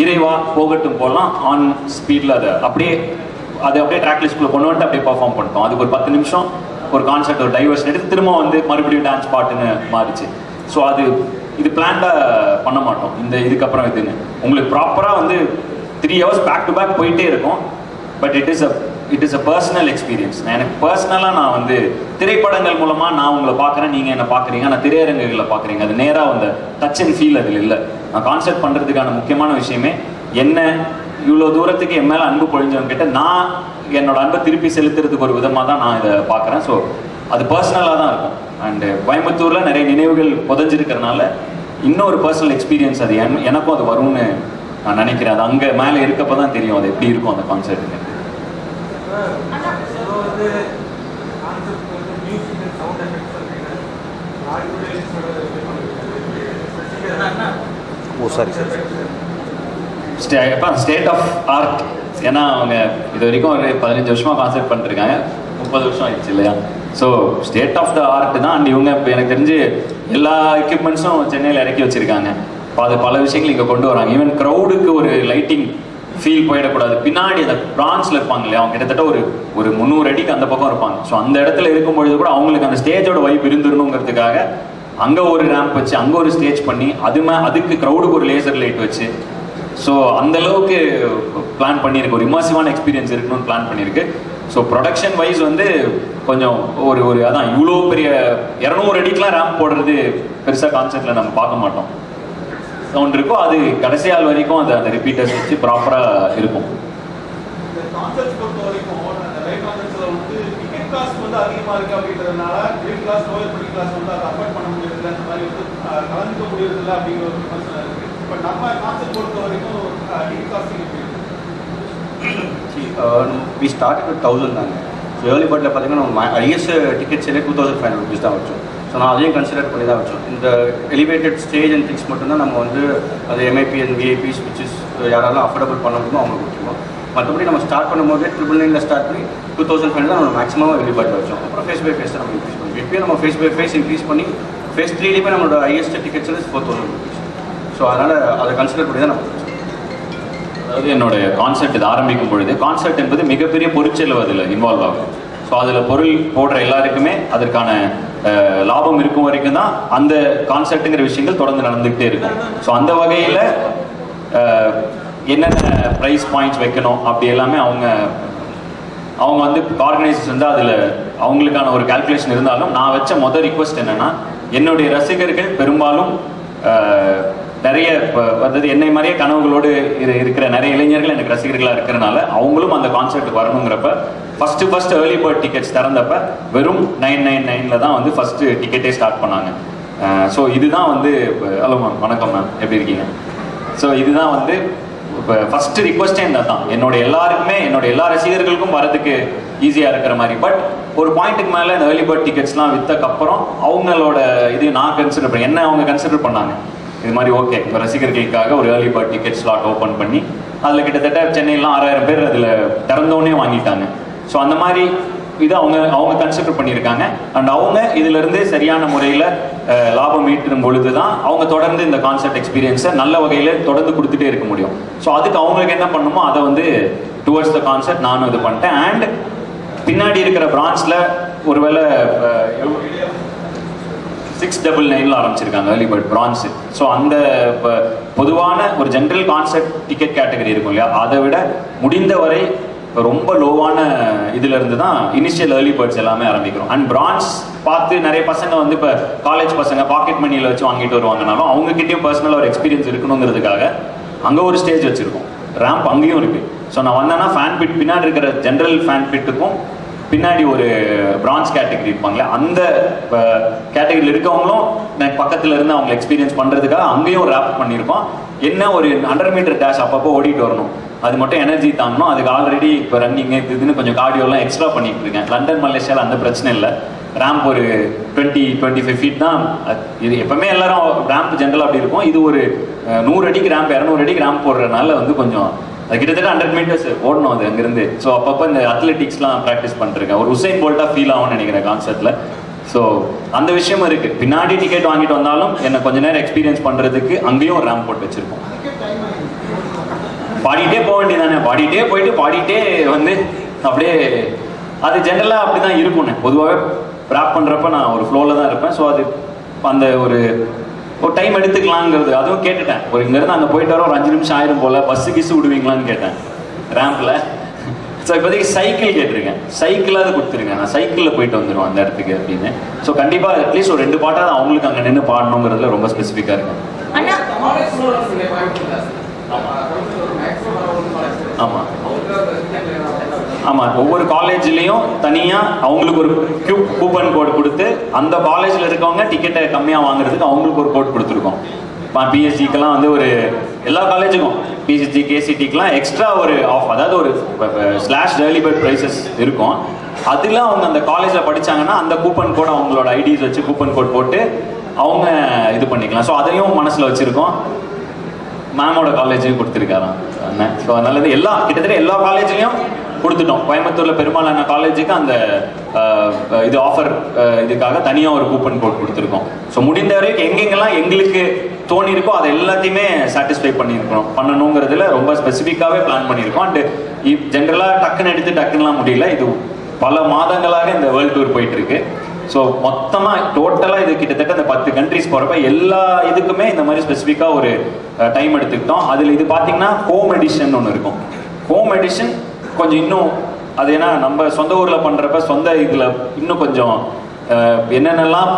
இறைவா போகட்டும் போகலாம் ஆன் ஸ்பீடில் அதை அப்படியே ட்ராக் லிஸ்ட்குள்ளே கொண்டு வந்துட்டு அப்படியே பர்ஃபார்ம் பண்ணிட்டோம். அதுக்கு ஒரு 10 நிமிஷம் ஒரு கான்செப்ட், ஒரு டைவர்ஷன் எடுத்து திரும்ப வந்து மறுபடியும் டான்ஸ் பாட்டுன்னு மாறிச்சு. ஸோ இது பிளான்டாக பண்ண மாட்டோம். இதுக்கப்புறம் இதுன்னு உங்களுக்கு ப்ராப்பராக வந்து 3 hours பேக் டு பேக் போயிட்டே இருக்கும். But it is a personal experience. எனக்கு பர்சனலாக நான் வந்து திரைப்படங்கள் மூலமாக நான் உங்களை பார்க்குறேன், நீங்கள் என்ன பார்க்குறீங்க, நான் திரையரங்குகளில் பார்க்குறீங்க, அது நேராக அந்த டச் அண்ட் ஃபீல் அதில் இல்லை. நான் கான்செப்ட் பண்ணுறதுக்கான முக்கியமான விஷயமே என்ன, இவ்வளோ தூரத்துக்கு என் மேலே அன்பு பொழிஞ்சவங்க கிட்ட நான் என்னோட அன்பை திருப்பி செலுத்துறதுக்கு ஒரு விதமாக தான் நான் இதை பார்க்குறேன். ஸோ அது பர்சனலாக தான் இருக்கும். அண்டு கோயம்புத்தூரில் நிறைய நினைவுகள் புதஞ்சிருக்கிறதுனால இன்னொரு பர்சனல் எக்ஸ்பீரியன்ஸ் அது எனக்கும் அது வரும்னு நான் நினைக்கிறேன். அது அங்கே மேலே இருக்கப்போ தான் தெரியும் அது எப்படி இருக்கும் அந்த கான்செர்ட்டுங்க. Sorry sir. State of art. ஏன்னா அவங்க இது வரைக்கும் ஒரு 15 வருஷமாக கான்செப்ட் பண்ணிருக்காங்க, 30 வருஷம் ஆயிடுச்சு இல்லையா. So state of the art தான். அண்ட் இவங்க இப்போ எனக்கு தெரிஞ்சு எல்லா எக்யூப்மெண்ட்ஸும் சென்னையில் இறக்கி வச்சுருக்காங்க. அது பல விஷயங்கள் இங்கே கொண்டு வராங்க. ஈவன் க்ரௌடுக்கு ஒரு லைட்டிங் ஃபீல் போயிடக்கூடாது. பின்னாடி அந்த பிரான்ஸில் இருப்பாங்க இல்லையா, அவங்க கிட்டத்தட்ட ஒரு 300 அடிக்கு அந்த பக்கம் இருப்பாங்க. ஸோ அந்த இடத்துல இருக்கும்பொழுது கூட அவங்களுக்கு அந்த ஸ்டேஜோட வைப் இருந்துடணுங்கிறதுக்காக அங்கே ஒரு ரேம்ப் வச்சு அங்கே ஒரு ஸ்டேஜ் பண்ணி அதுக்கு க்ரௌடுக்கு ஒரு லேசர் லைட் வச்சு, ஸோ அந்த அளவுக்கு பிளான் பண்ணியிருக்கு. ஒரு இமர்சிவான எக்ஸ்பீரியன்ஸ் இருக்கணும்னு பிளான் பண்ணியிருக்கு. ஸோ ப்ரொடக்ஷன் வைஸ் வந்து கொஞ்சம் ஒரு அதான் இவ்வளோ பெரிய 200 அடிக்கெலாம் ரேம்ப் போடுறது பெருசாக கான்செப்டில் நம்ம பார்க்க மாட்டோம். சவுண்ட் இருக்கும், அது கடைசி ஆள் வரைக்கும் அந்த ரிப்பீட்டர்ஸ் வச்சு ப்ராப்பராக இருக்கும். அதிகமாக இருக்கு அப்படின்றதுனால middle class lower middle class வந்து அதை அஃபோர்ட் பண்ண முடியறதில்ல, அந்த மாதிரி வந்து கலந்துக்க முடியறதில்ல அப்படிங்கிற ஒரு பிரச்சனை இருக்கு. இப்போ நம்ம கான்செப்ட் பொறுத்த வரைக்கும் டிக்கெட் காஸ்டிங் எப்படி இருக்கு? வி ஸ்டார்ட் வித் 1000 தாங்க. ஸோ ஏர்லி பர்டில் பார்த்தீங்கன்னா நம்ம ஹையஸ்ட் டிக்கெட் சேலே 2500 rupees தான் வச்சோம். ஸோ நான் அதையும் கன்சிடர் பண்ணி தான் வச்சோம். இந்த எலிவேட்டட் ஸ்டேஜ் அண்ட் திங்ஸ் மட்டும்தான் நம்ம வந்து அது எம்ஐபி அண்ட் விஐபிஸ் விச் யாரெல்லாம் அஃபோர்டபுள் பண்ண முடியுமோ அவங்களுக்கு கொடுத்துருவோம். மற்றபடி நம்ம ஸ்டார்ட் பண்ணும்போது 999 ஸ்டார்ட் பண்ணி 2500 தான் நம்ம மேக்ஸிமம் எர்லி பர்டில் வச்சோம். அப்புறம் ஃபேஸ் பை ஃபேஸ் தான் நம்ம இன்க்ரீஸ் பண்ணுவோம். இப்போயும் நம்ம ஃபேஸ் பை ஃபேஸ் இன்க்ரீஸ் பண்ணி ஃபேஸ் 3லேயுமே நம்மளோட ஹையஸ்ட் டிக்கெட்ஸ் வந்து 4000 rupees. ஸோ அதனால் அதை கன்சிடர் பண்ணி தான் நம்ம வச்சோம். அதாவது என்னோட கான்செப்ட் இது ஆரம்பிக்கும் பொழுது கான்செப்ட் என்பது மிகப்பெரிய பொருட்செலவு அதில் இன்வால்வ் ஆகும். ஸோ அதில் பொருள் போடுற எல்லாருக்குமே அதற்கான லாபம் இருக்கும் வரைக்கும் தான் அந்த கான்செப்ட்டுங்கிற விஷயங்கள் தொடர்ந்து நடந்துகிட்டே இருக்கும். ஸோ அந்த வகையில் என்னென்ன ப்ரைஸ் பாயிண்ட்ஸ் வைக்கணும் அப்படி எல்லாமே அவங்க வந்து ஆர்கனைசர்ஸ் வந்து அதில் அவங்களுக்கான ஒரு கால்குலேஷன் இருந்தாலும், நான் வச்ச மொதல் ரிக்வெஸ்ட் என்னென்னா, என்னுடைய ரசிகர்கள் பெரும்பாலும் நிறைய அதாவது என்னை மாதிரியே கனவுகளோடு இருக்கிற நிறைய இளைஞர்கள் எனக்கு ரசிகர்களாக இருக்கிறனால அவங்களும் அந்த கான்செப்ட் வரணுங்கிறப்ப ஃபர்ஸ்ட் ஏர்லி பேர்ட் டிக்கெட்ஸ் திறந்தப்ப வெறும் 999 தான் வந்து ஃபர்ஸ்ட் டிக்கெட்டே ஸ்டார்ட் பண்ணாங்க. ஸோ இதுதான் வந்து ஹலோ மேம், வணக்கம் மேம், எப்படி இருக்கீங்க? ஸோ இதுதான் வந்து இப்போ ஃபர்ஸ்ட் ரிக்வஸ்டே தான் என்னோட எல்லா ரசிகர்களுக்கும் வரதுக்கு ஈஸியாக இருக்கிற மாதிரி. பட் ஒரு பாயிண்ட்டுக்கு மேலே இந்த ஏர்லி பேர்ட் டிக்கெட்ஸ்லாம் விற்றக்கப்புறம் அவங்களோட இது நான் கன்சிடர் பண்ணேன். என்ன அவங்க கன்சிடர் பண்ணாங்க, இது மாதிரி ஓகே இப்போ ரசிகர்களுக்காக ஒரு early bird ticket slot open பண்ணி அதில் கிட்டத்தட்ட சென்னையெல்லாம் 6000 பேர் அதில் திறந்தோடனே வாங்கிட்டாங்க. ஸோ அந்த மாதிரி இது அவங்க கன்சிடர் பண்ணியிருக்காங்க. அண்ட் அவங்க இதிலிருந்து சரியான முறையில் லாபம் ஈட்டும் பொழுது தான் அவங்க தொடர்ந்து இந்த கான்செப்ட் எக்ஸ்பீரியன்ஸை நல்ல வகையில் தொடர்ந்து கொடுத்துட்டே இருக்க முடியும். ஸோ அதுக்கு அவங்களுக்கு என்ன பண்ணணுமோ அதை வந்து டுவர்ட்ஸ் த கான்செப்ட் நானும் இது பண்ணிட்டேன். அண்ட் பின்னாடி இருக்கிற பிரான்ச்சில் ஒருவேளை 699 ஆரம்பிச்சிருக்காங்க ஏர்லி பேர்ட் பிரான்ஸ். ஸோ அந்த பொதுவான ஒரு ஜென்ரல் கான்செப்ட் டிக்கெட் கேட்டகரி இருக்கும் இல்லையா, அதை விட முடிந்தவரை ரொம்ப லோவான இதுல இருந்து தான் இனிஷியல் ஏர்லி பேர்ட்ஸ் எல்லாமே ஆரம்பிக்கிறோம். அண்ட் பிரான்ஸ் பார்த்து நிறைய பசங்க வந்து இப்போ காலேஜ் பசங்க பாக்கெட் மணியில் வச்சு வாங்கிட்டு வருவாங்கனாலும் அவங்க கிட்டேயும் பர்சனலாக ஒரு எக்ஸ்பீரியன்ஸ் இருக்கணுங்கிறதுக்காக அங்கே ஒரு ஸ்டேஜ் வச்சிருக்கோம், ரேம்ப் அங்கேயும் இருக்கு. ஸோ நான் வந்தேன்னா ஃபேன் பிட் பின்னாடி இருக்கிற ஜென்ரல் ஃபேன் பிட்டுக்கும் பின்னாடி ஒரு பிரான்ஸ் கேட்டகரி இருப்பாங்களே, அந்த கேட்டகரியில் இருக்கவங்களும் நான் பக்கத்தில் இருந்து அவங்க எக்ஸ்பீரியன்ஸ் பண்ணுறதுக்காக அங்கேயும் ஒரு ரேப் பண்ணியிருக்கோம். என்ன ஒரு 100 மீட்டர் டேஷ் அப்பப்போ ஓடிட்டு வரணும், அது மட்டும் எனர்ஜி தாங்கணும். அதுக்கு ஆல்ரெடி இப்போ ரன்னிங்கு இதுன்னு கொஞ்சம் கார்டியோலாம் எக்ஸ்ட்ரா பண்ணிட்டு இருக்கேன். லண்டன் மலேசியாவில் அந்த பிரச்சனை இல்லை. ரேம்ப் ஒரு 20-25 ஃபீட் தான். இது எப்பவுமே எல்லாரும் ரேம்ப் ஜென்ரலாக அப்படி இருக்கும். இது ஒரு 100 அடிக்கு ரேம்ப் 200 அடிக்கு ரேம்ப் போடுறதுனால வந்து கொஞ்சம் அது கிட்டத்தட்ட 100 மீட்டர்ஸ் ஓடணும் அது அங்கேருந்து. ஸோ அப்பப்போ இந்த அத்லெட்டிக்ஸ்லாம் ப்ராக்டிஸ் பண்ணிருக்கேன். ஒரு உசைன் போல்ட்டாக ஃபீல் ஆகும்னு நினைக்கிறேன் கான்செப்டில். ஸோ அந்த விஷயமும் இருக்குது. பின்னாடி டிக்கெட் வாங்கிட்டு வந்தாலும் என்னை கொஞ்ச நேரம் எக்ஸ்பீரியன்ஸ் பண்ணுறதுக்கு அங்கேயும் ஒரு ரேம்ப் போட்டு வச்சுருக்கோம். பாடிட்டே போக வேண்டியதானே, பாடிட்டே போயிட்டு பாடிட்டே வந்து அப்படியே அது ஜென்ரலாக அப்படி தான் இருக்கும்ண்ணே. பொதுவாகவே ப்ராப் பண்ணுறப்ப நான் ஒரு ஃப்ளோவில் தான் இருப்பேன். ஸோ அது அந்த ஒரு டைம் எடுத்துக்கலாங்கிறது அதுவும் கேட்டுட்டேன். ஒரு இங்கேருந்து அங்கே போயிட்டு வர ஒரு 5 நிமிஷம் ஆயிரும் போல், பஸ்ஸு கிஸ்ஸு விடுவீங்களான்னு கேட்டேன் ரேம்பில். ஸோ இப்போதைக்கு சைக்கிள் கேட்டிருக்கேன், சைக்கிளாவது கொடுத்துருங்க, நான் சைக்கிளில் போயிட்டு வந்துடுவேன் அந்த இடத்துக்கு அப்படின்னு. ஸோ கண்டிப்பாக அட்லீஸ்ட் ஒரு 2 பாட்டாவது அவங்களுக்கு அங்கே நின்று பாடணுங்கிறதுல ரொம்ப ஸ்பெசிஃபிக்காக இருக்கேன். ஆமாம் ஆமாம், ஒவ்வொரு காலேஜ்லேயும் தனியாக அவங்களுக்கு ஒரு கூப்பன் கோட் கொடுத்து அந்த காலேஜில் இருக்கவங்க டிக்கெட்டை கம்மியாக வாங்குறதுக்கு அவங்களுக்கு ஒரு கோட் கொடுத்துருக்கோம். பிஎஸ்சிக்கெல்லாம் வந்து ஒரு எல்லா காலேஜுக்கும் பிஎஸ்சி கேசிடிக்கெலாம் எக்ஸ்ட்ரா ஒரு ஆஃப், அதாவது ஒரு ஸ்லாஷ் ஏர்லி பேர்ட் ப்ரைஸஸ் இருக்கும். அதில் அவங்க அந்த காலேஜில் படித்தாங்கன்னா அந்த கூப்பன் கோட் அவங்களோட ஐடிஸ் வச்சு கூப்பன் கோட் போட்டு அவங்க இது பண்ணிக்கலாம். ஸோ அதையும் மனசில் வச்சுருக்கோம். மேமோட காலேஜுக்கு கொடுத்துருக்காராம் அண்ணன். ஸோ அதனால கிட்டத்தட்ட எல்லா காலேஜ்லேயும் கொடுத்துட்டோம். கோயம்புத்தூரில் பெரும்பாலான காலேஜுக்கு அந்த இது ஆஃபர் இதுக்காக தனியாக ஒரு கூப்பன் கோட் கொடுத்துருக்கோம். ஸோ முடிந்த வரைக்கும் எங்கெங்கெல்லாம் எங்களுக்கு தோணி இருக்கோ அதை எல்லாத்தையுமே சாட்டிஸ்ஃபை பண்ணணுங்கிறதுல ரொம்ப ஸ்பெசிஃபிக்காகவே பிளான் பண்ணியிருக்கோம். அண்டு ஜென்ரலாக டக்குன்னு எடுத்து டக்குன்னுலாம் முடியல. இது பல மாதங்களாக இந்த வேர்ல்டு டூர் போயிட்டு இருக்கு. ஸோ மொத்தமாக டோட்டலாக இது கிட்டத்தட்ட இந்த 10 கண்ட்ரிஸ் போகிறப்ப எல்லா இதுக்குமே இந்த மாதிரி ஸ்பெசிஃபிக்காக ஒரு டைம் எடுத்துக்கிட்டோம். அதில் இது பார்த்தீங்கன்னா ஹோம் எடிஷன் ஒன்று இருக்கும். ஹோம் எடிஷன் கொஞ்சம் இன்னும் அது ஏன்னா நம்ம சொந்த ஊரில் பண்ணுறப்ப சொந்த இதில் இன்னும் கொஞ்சம் என்னென்னலாம்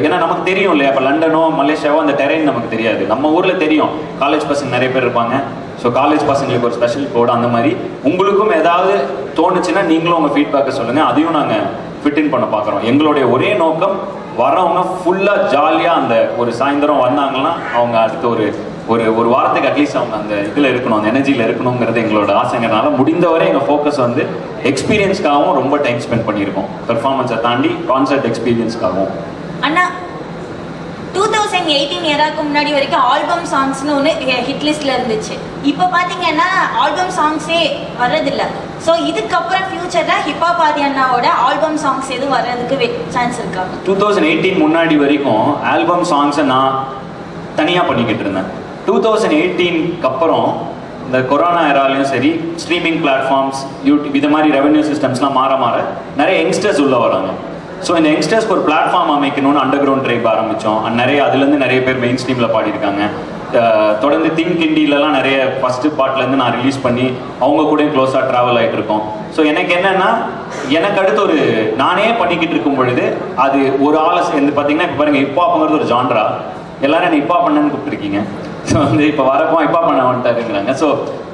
ஏன்னா நமக்கு தெரியும் இல்லையா, இப்போ லண்டனோ மலேசியாவோ அந்த டெரெயின் நமக்கு தெரியாது. நம்ம ஊரில் தெரியும், காலேஜ் பசங்க நிறைய பேர் இருப்பாங்க. ஸோ காலேஜ் பசங்களுக்கு ஒரு ஸ்பெஷல் கோடு அந்த மாதிரி உங்களுக்கும் ஏதாவது தோணுச்சுன்னா நீங்களும் உங்கள் ஃபீட்பேக்கை சொல்லுங்கள். அதையும் நாங்கள் ஃபிட்டின் பண்ண பார்க்குறோம். எங்களுடைய ஒரே நோக்கம் வரவங்க ஃபுல்லாக ஜாலியாக அந்த ஒரு சாயந்தரம் வந்தாங்கன்னா அவங்க அடுத்த ஒரு வாரத்துக்கு அட்லீஸ்ட் அவங்க அந்த இதில் இருக்கணும், அந்த எனர்ஜியில் இருக்கணுங்கிறது எங்களோட ஆசைங்கிறனால முடிந்தவரை எங்கள் ஃபோக்கஸ் வந்து எக்ஸ்பீரியன்ஸ்க்காகவும் ரொம்ப டைம் ஸ்பெண்ட் பண்ணியிருக்கோம். பெர்ஃபார்மன்ஸை தாண்டி கான்சர்ட் எக்ஸ்பீரியன்ஸ்க்காகவும். அண்ணா 2018 இயராக்கு முன்னாடி வரைக்கும் ஆல்பம் சாங்ஸ்னு ஒன்று ஹிட் லிஸ்ட்ல இருந்துச்சு. இப்போ பார்த்தீங்கன்னா ஆல்பம் சாங்ஸே வர்றதில்லை. ஸோ இதுக்கப்புறம் ஃபியூச்சரில் ஹிப்ஹாப் ஆதி அண்ணாவோட ஆல்பம் சாங்ஸ் எதுவும் வர்றதுக்கு சான்ஸ் இருக்கா? 2018 முன்னாடி வரைக்கும் ஆல்பம் சாங்ஸை நான் தனியாக பண்ணிக்கிட்டு இருந்தேன். 2018க்கு அப்புறம் இந்த கொரோனா எராலையும் சரி, ஸ்ட்ரீமிங் பிளாட்ஃபார்ம்ஸ், யூடியூப் இது மாதிரி ரெவென்யூ சிஸ்டம்ஸ்லாம் மாற நிறைய யங்ஸ்டர்ஸ் உள்ள வராங்க. ஸோ இந்த யங்ஸ்டர்ஸ்க்கு ஒரு பிளாட்ஃபார்ம் அமைக்கணும்னு அண்டர் கிரவுண்ட் ட்ரைப் ஆரம்பித்தோம். அதுலேருந்து நிறைய பேர் மெயின் ஸ்ட்ரீமில் பாடியிருக்காங்க. தொடர்ந்து திங்க் இண்டியிலலாம் நிறைய ஃபஸ்ட்டு பார்ட்லேருந்து நான் ரிலீஸ் பண்ணி அவங்க கூட க்ளோஸாக ட்ராவல் ஆகிட்டு இருக்கோம். ஸோ எனக்கு என்னென்னா, எனக்கு அடுத்து நானே பண்ணிக்கிட்டு இருக்கும் பொழுது அது ஒரு ஆளை பார்த்தீங்கன்னா இப்போ பாருங்கள், ஹிப்ஹாப்புங்கிறது ஒரு ஜான்ரா. எல்லாரும் என்ன ஹிப்ஹாப் பண்ணன்னு கூப்பிட்டுருக்கீங்க. ஸோ இப்போ வரப்போ ஹிப்ஹாப் பண்ண வந்துட்டாருங்கிறாங்க. ஸோ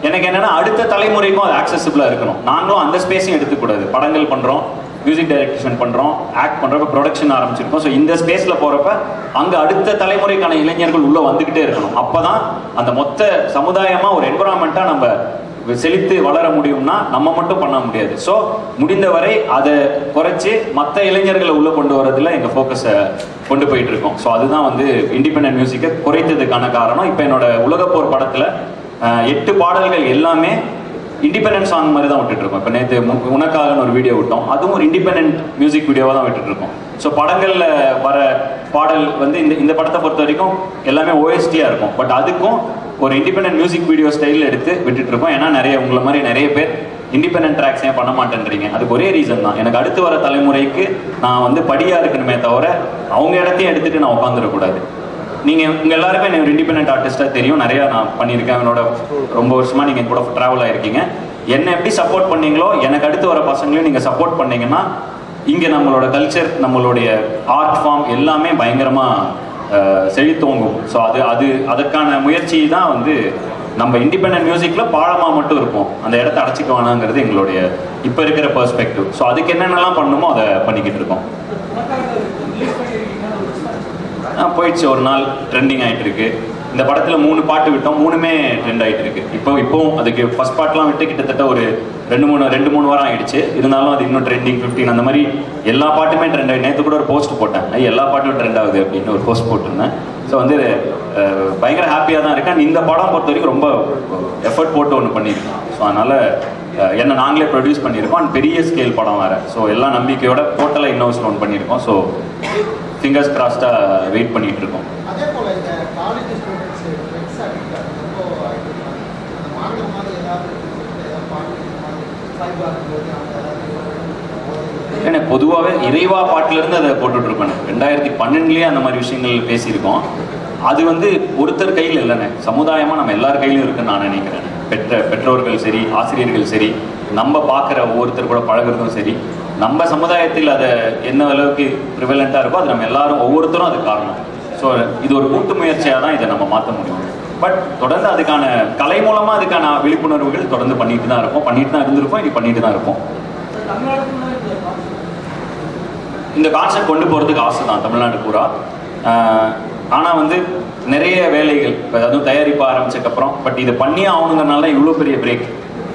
எனக்கு என்னென்னா அடுத்த தலைமுறைக்கும் அது ஆக்சசிபிளாக இருக்கணும். நாங்களும் அந்த ஸ்பேஸையும் எடுத்துக்கூடாது. படங்கள் பண்ணுறோம், மியூசிக் டைரக்ஷன் பண்ணுறோம், ஆக்ட் பண்ணுறப்ப ப்ரொடக்ஷன் ஆரம்பிச்சிருக்கோம். ஸோ இந்த ஸ்பேஸில் போகிறப்ப அங்கே அடுத்த தலைமுறைக்கான இளைஞர்கள் உள்ளே வந்துக்கிட்டே இருக்கணும். அப்போ தான் அந்த மொத்த சமுதாயமாக ஒரு என்விரான்மெண்ட்டாக நம்ம செழித்து வளர முடியும்னா நம்ம மட்டும் பண்ண முடியாது. ஸோ முடிந்தவரை அதை குறைச்சி மற்ற இளைஞர்களை உள்ளே கொண்டு வரதுல எங்கள் ஃபோக்கஸை கொண்டு போயிட்டு இருக்கோம். ஸோ அதுதான் இண்டிபெண்டன்ட் மியூசிக்கை குறைத்ததுக்கான காரணம். இப்போ என்னோட உலகப்போர் படத்தில் 8 பாடல்கள் எல்லாமே இண்டிபெண்டன்ட் சாங் மாதிரி தான் விட்டுட்ருக்கோம். இப்போ நேற்று உனக்காகன்னு ஒரு வீடியோ விட்டோம், அதுவும் ஒரு இண்டிபெண்டன்ட் மியூசிக் வீடியோவாக தான் விட்டுட்ருக்கோம். ஸோ படங்களில் வர பாடல் இந்த படத்தை பொறுத்த வரைக்கும் எல்லாமே ஓஎஸ்டியாக இருக்கும். பட் அதுக்கும் ஒரு இண்டிபெண்டன்ட் மியூசிக் வீடியோ ஸ்டைலில் எடுத்து விட்டுட்ருக்கோம். ஏன்னா உங்களை மாதிரி நிறைய பேர் இண்டிபெண்டன்ட் ட்ராக்ஸ் ஏன் பண்ண மாட்டேன்றீங்க. அதுக்கு ஒரே ரீசன் தான், எனக்கு அடுத்து வர தலைமுறைக்கு நான் படியாக இருக்கணுமே தவிர அவங்க இடத்தையும் எடுத்துகிட்டு நான் உட்காந்துடக்கூடாது. உங்கள் எல்லாருமே எனக்கு ஒரு இண்டிபெண்டன்ட் ஆர்டிஸ்ட்டாக தெரியும், நிறையா நான் பண்ணியிருக்கேன். என்னோட ரொம்ப வருஷமாக நீங்கள் கூட ட்ராவல் ஆகிருக்கீங்க. என்னை எப்படி சப்போர்ட் பண்ணீங்களோ எனக்கு அடுத்து வர பசங்களையும் நீங்கள் சப்போர்ட் பண்ணிங்கன்னா இங்கே நம்மளோட கல்ச்சர், நம்மளுடைய ஆர்ட் ஃபார்ம் எல்லாமே பயங்கரமாக செழித்தோங்கும். ஸோ அதுக்கான முயற்சி தான் நம்ம இண்டிபெண்டன்ட் மியூசிக்கில் பாழமாக மட்டும் இருப்போம், அந்த இடத்த அடைச்சிக்க வேணாங்கிறது எங்களுடைய இப்போ இருக்கிற பெர்ஸ்பெக்டிவ். ஸோ அதுக்கு என்னென்னலாம் பண்ணணுமோ அதை பண்ணிக்கிட்டு இருக்கோம். போயிடுச்சு, ஒரு நாள் ட்ரெண்டிங் ஆகிட்டு இருக்கு. இந்த படத்தில் 3 பாட்டு விட்டோம், 3மே ட்ரெண்ட் ஆகிட்டு இருக்கு. இப்போவும் அதுக்கு ஃபர்ஸ்ட் பாட்டெலாம் விட்டு கிட்டத்தட்ட ஒரு 2-3 வாரம் ஆகிடுச்சு. இருந்தாலும் அது இன்னும் ட்ரெண்டிங் 15 அந்த மாதிரி எல்லா பாட்டுமே ட்ரெண்ட் ஆகி நேற்று கூட ஒரு போஸ்ட் போட்டேன், எல்லா பாட்டும் ட்ரெண்ட் ஆகுது அப்படின்னு ஒரு போஸ்ட் போட்டிருந்தேன். ஸோ பயங்கர ஹாப்பியாக தான் இருக்கேன். இந்த படம் பொறுத்த வரைக்கும் ரொம்ப எஃபர்ட் போட்டு ஒன்று பண்ணியிருக்கேன். ஸோ அதனால் என்ன நாங்களே ப்ரொடியூஸ் பண்ணியிருக்கோம். அண்ட் பெரிய ஸ்கேல் படம் வேறு. ஸோ எல்லா நம்பிக்கையோட டோட்டலாக இன்னோவேஷன் ஒன்று பண்ணியிருக்கோம். ஸோ ஃபிங்கர்ஸ் கிராஸ்டாக வெயிட் பண்ணிகிட்டு இருக்கோம். அதே போல் இந்த காலேஜ் ஸ்டூடெண்ட்ஸ் எனக்கு பொதுவாகவே இறைவா பாட்டிலேருந்து அதை போட்டுட்ருப்பேன். 2012 அந்த மாதிரி விஷயங்கள் பேசியிருக்கோம். அது ஒருத்தர் கையில் இல்லைண்ணே, சமுதாயமாக நம்ம எல்லார் கையிலும் இருக்குன்னு நான் நினைக்கிறேன். பெற்றோர்கள் சரி, ஆசிரியர்கள் சரி, நம்ம பார்க்குற ஒவ்வொருத்தர் கூட பழகிறதும் சரி, நம்ம சமுதாயத்தில் அதை என்ன அளவுக்கு ப்ரிவலண்ட்டாக இருக்கோ அது நம்ம எல்லாரும் ஒவ்வொருத்தரும் அது காரணம். ஸோ இது ஒரு கூட்டு முயற்சியாக தான் இதை நம்ம மாற்ற முடியும். பட் தொடர்ந்து அதுக்கான கலை மூலமாக அதுக்கான விழிப்புணர்வுகள் தொடர்ந்து பண்ணிட்டு தான் இருந்திருப்போம், இது பண்ணிட்டு தான் இருப்போம். இந்த கான்செப்ட் கொண்டு போகிறதுக்கு ஆசை தான் தமிழ்நாடு பூரா. ஆனால் நிறைய வேலைகள், இப்போ அதுவும் தயாரிப்பு ஆரம்பிச்சதுக்கப்புறம் பட் இதை பண்ணி ஆகணுங்கிறனால இவ்வளோ பெரிய பிரேக்.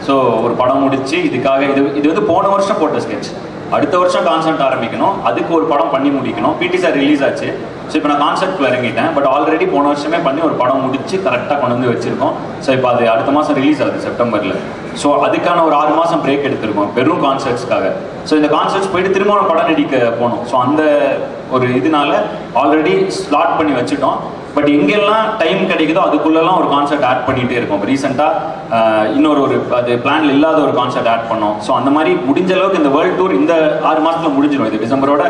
ஸோ ஒரு படம் முடிச்சு இதுக்காக இது போன வருஷம் போட்ட ஸ்கெட்ச். அடுத்த வருஷம் கான்செர்ட் ஆரம்பிக்கணும், அதுக்கு ஒரு படம் பண்ணி முடிக்கணும். பிடி சார் ரிலீஸ் ஆச்சு. ஸோ இப்போ நான் கான்செப்ட்ல இறங்கிட்டேன். பட் ஆல்ரெடி போன வருஷமே பண்ணி ஒரு படம் முடிச்சு கரெக்டாக கொண்டு வந்து வச்சிருக்கோம். ஸோ இப்போ அது அடுத்த மாதம் ரிலீஸ் ஆகுது செப்டம்பரில். ஸோ அதுக்கான ஒரு 6 மாதம் பிரேக் எடுத்திருக்கோம் வெறும் கான்செர்ட்ஸ்க்காக. ஸோ இந்த கான்செர்ட்ஸ் போயிட்டு திரும்ப படம் நடிக்க போகணும். ஸோ அந்த ஒரு இதனால ஆல்ரெடி ஸ்லாட் பண்ணி வச்சுட்டோம். பட் எங்கெல்லாம் டைம் கிடைக்குதோ அதுக்குள்ளெல்லாம் ஒரு கான்செர்ட் ஆட் பண்ணிகிட்டே இருக்கும். ரீசெண்டாக இன்னொரு அது பிளான்ல இல்லாத ஒரு கான்செர்ட் ஆட் பண்ணோம். ஸோ அந்த மாதிரி முடிஞ்ச அளவுக்கு இந்த வேர்ல்டு டூர் இந்த 6 மாதத்தில் முடிஞ்சிடும். இது டிசம்பரோட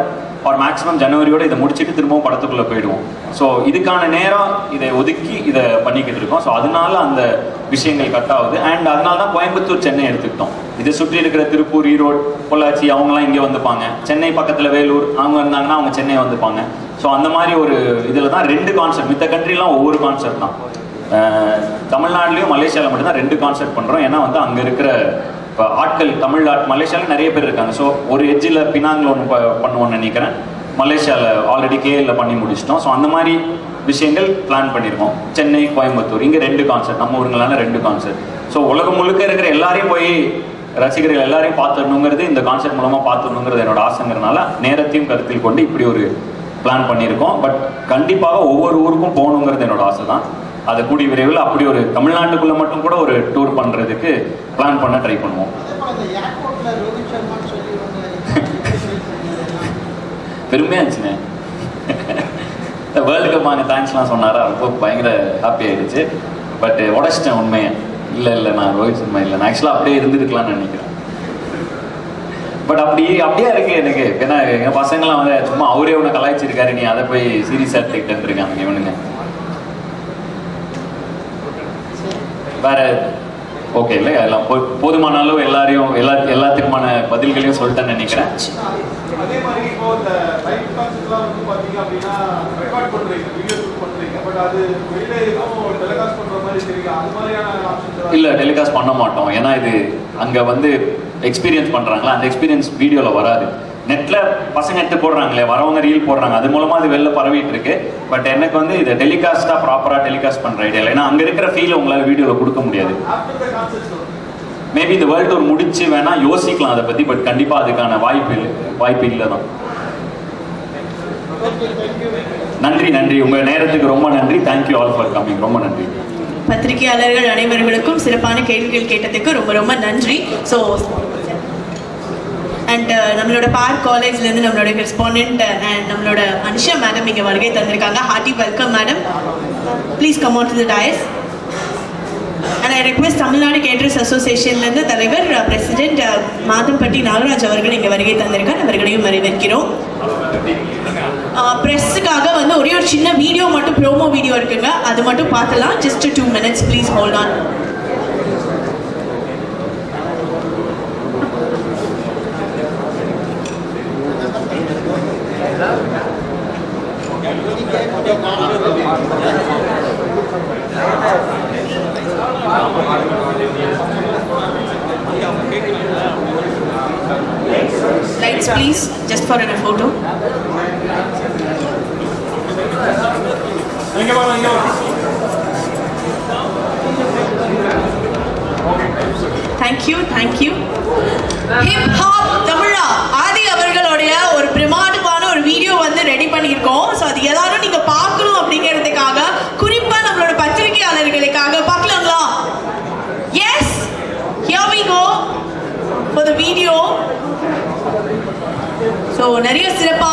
ஒரு மேக்ஸிமம் ஜனவரியோட இதை முடிச்சுட்டு திரும்பவும் படத்துக்குள்ளே போயிடுவோம். ஸோ இதுக்கான நேரம் இதை ஒதுக்கி இதை பண்ணிக்கிட்டு இருக்கோம். ஸோ அதனால அந்த விஷயங்கள் கட் ஆகுது. அண்ட் அதனால தான் கோயம்புத்தூர் சென்னை எடுத்துக்கிட்டோம். இதை சுற்றி இருக்கிற திருப்பூர், ஈரோடு, பொள்ளாச்சி அவங்களாம் இங்கே வந்துப்பாங்க. சென்னை பக்கத்தில் வேலூர் அவங்க இருந்தாங்கன்னா அவங்க சென்னை வந்துப்பாங்க. ஸோ அந்த மாதிரி ஒரு இதில் தான் 2 கான்செர்ட். மித்த கண்ட்ரிலாம் ஒவ்வொரு கான்செர்ட் தான். தமிழ்நாட்டிலையும் மலேசியாவில் மட்டும்தான் 2 கான்செர்ட் பண்ணுறோம். ஏன்னா வந்து அங்கே இருக்கிற இப்போ ஆட்கள் மலேசியாவில் நிறைய பேர் இருக்காங்க. ஸோ ஒரு எட்ஜில் பினாங்கில் ஒன்று பண்ணுவோன்னு நினைக்கிறேன். மலேசியாவில் ஆல்ரெடி கேஎல்ல பண்ணி முடிச்சிட்டோம். ஸோ அந்த மாதிரி விஷயங்கள் பிளான் பண்ணியிருக்கோம். சென்னை, கோயம்புத்தூர் இங்கே 2 கான்செர்ட், நம்ம ஊருங்களான 2 கான்செர்ட். ஸோ உலகம் முழுக்க இருக்கிற எல்லாரையும் போய் ரசிகர்கள் எல்லாரையும் பார்த்துடணுங்கிறது, இந்த கான்செர்ட் மூலமாக பார்த்துடணுங்கிறது என்னோட ஆசைங்கிறதுனால நேரத்தையும் கருத்தில் கொண்டு இப்படி ஒரு பிளான் பண்ணியிருக்கோம். பட் கண்டிப்பாக ஒவ்வொரு ஊருக்கும் போகணுங்கிறது என்னோட ஆசை தான். அதை கூடிய விரைவில் அப்படி ஒரு தமிழ்நாட்டுக்குள்ளே மட்டும் கூட ஒரு டூர் பண்ணுறதுக்கு பிளான் பண்ண ட்ரை பண்ணுவோம். பெருமையாக இருந்துச்சுண்ணே. வேர்ல்டு கப் வாங்க தேங்க்ஸ்லாம் சொன்னாரா, ரொம்ப பயங்கர ஹாப்பி ஆகிடுச்சு. பட் உடச்சிட்டேன் உண்மையை. இல்லை நான் ரோஹித் சர்மா இல்லை, நான் ஆக்சுவலாக அப்படியே இருந்துருக்கலாம்னு நினைக்கிறேன். பட் அப்படியே இருக்கு எனக்கு. ஏன்னா எங்கள் பசங்களாம் வந்து சும்மா அவரே ஒன்று கலாய்ச்சிருக்காரு, நீ அதை போய் சீரியஸாக எடுத்துக்கிட்டு இருக்காங்க இவனுங்க. வேற ஓகே இல்லை, எல்லாம் போதுமான அளவு எல்லாத்துக்குமான பதில்களையும் சொல்லிட்டேன்னு நினைக்கிறேன். அதே மாதிரி இப்போ இந்த லைவ் கான்செப்ட்லாம் வந்து பாத்தீங்க அப்படின்னா ரெக்கார்ட் பண்றீங்க, வீடியோ ஷூட் பண்றீங்க. பட் அது வெளியில எதுவும் டெலிகாஸ்ட் பண்ற மாதிரி தெரியுது. அது மாதிரியான ஆப்ஷன்ஸ் இல்லை, டெலிகாஸ்ட் பண்ண மாட்டோம். ஏன்னா இது அங்கே வந்து எக்ஸ்பீரியன்ஸ் பண்ணுறாங்களா, அந்த எக்ஸ்பீரியன்ஸ் வீடியோவில் வராது. நெட்டில் பசங்க எடுத்து போடுறாங்களே, வரவங்க ரீல் போடுறாங்க, அது மூலமாக அது வெளில பரவிட்டு இருக்கு. பட் எனக்கு வந்து இதை டெலிகாஸ்ட்டாக ப்ராப்பராக டெலிகாஸ்ட் பண்ணுற ஐடியா இல்லை. ஏன்னா அங்கே இருக்கிற ஃபீல் உங்களால் வீடியோவில் கொடுக்க முடியாது. மேபி இந்த வேர்ல்டு டூர் முடிச்சு வேணா யோசிக்கலாம் அதை பற்றி. பட் கண்டிப்பாக அதுக்கான வாய்ப்பு இல்லை தான். நன்றி, உங்கள் நேரத்துக்கு ரொம்ப நன்றி. Thank you all for coming. ரொம்ப நன்றி. பத்திரிகையாளர்கள் அனைவர்களுக்கும் சிறப்பான கேள்விகள் கேட்டதுக்கு ரொம்ப ரொம்ப நன்றி. ஸோ அண்ட் நம்மளோட பார்க் காலேஜ்லேருந்து நம்மளோட கரெஸ்பாண்டன்ட் அண்ட் நம்மளோட அனுஷா மேடம் இங்கே வருகை தந்திருக்காங்க. Hearty welcome madam. Please come on to the dais. And I request Tamil Nadu caterers அசோசியேஷன்லேருந்து தலைவர் பிரசிடென்ட் மாதம்பட்டி நாகராஜ் அவர்கள் இங்கே வருகை தந்திருக்காங்க. அவர்களையும் வரவேற்கிறோம். ப்ரெஸ்ஸுக்காக வந்து ஒரே ஒரு சின்ன வீடியோ மட்டும், ப்ரோமோ வீடியோ இருக்குங்க, அது மட்டும் பார்த்துலாம். Just 2 minutes please hold on. Lights please, just for a photo. Thank you. Hip Hop Tamila ஆதி அவர்களுடைய ஒரு பிரமாதமான ஒரு வீடியோ வந்து ரெடி பண்ணியிருக்கோம். ஸோ அது எல்லாரும் நீங்க பார்க்கணும் அப்படிங்கிறதுக்காக, குறிப்பா நம்மளோட பத்திரிகையாளர்களுக்காக பார்க்கலாங்களா? Yes, here we go for the video. So நிறைய சிறப்பாக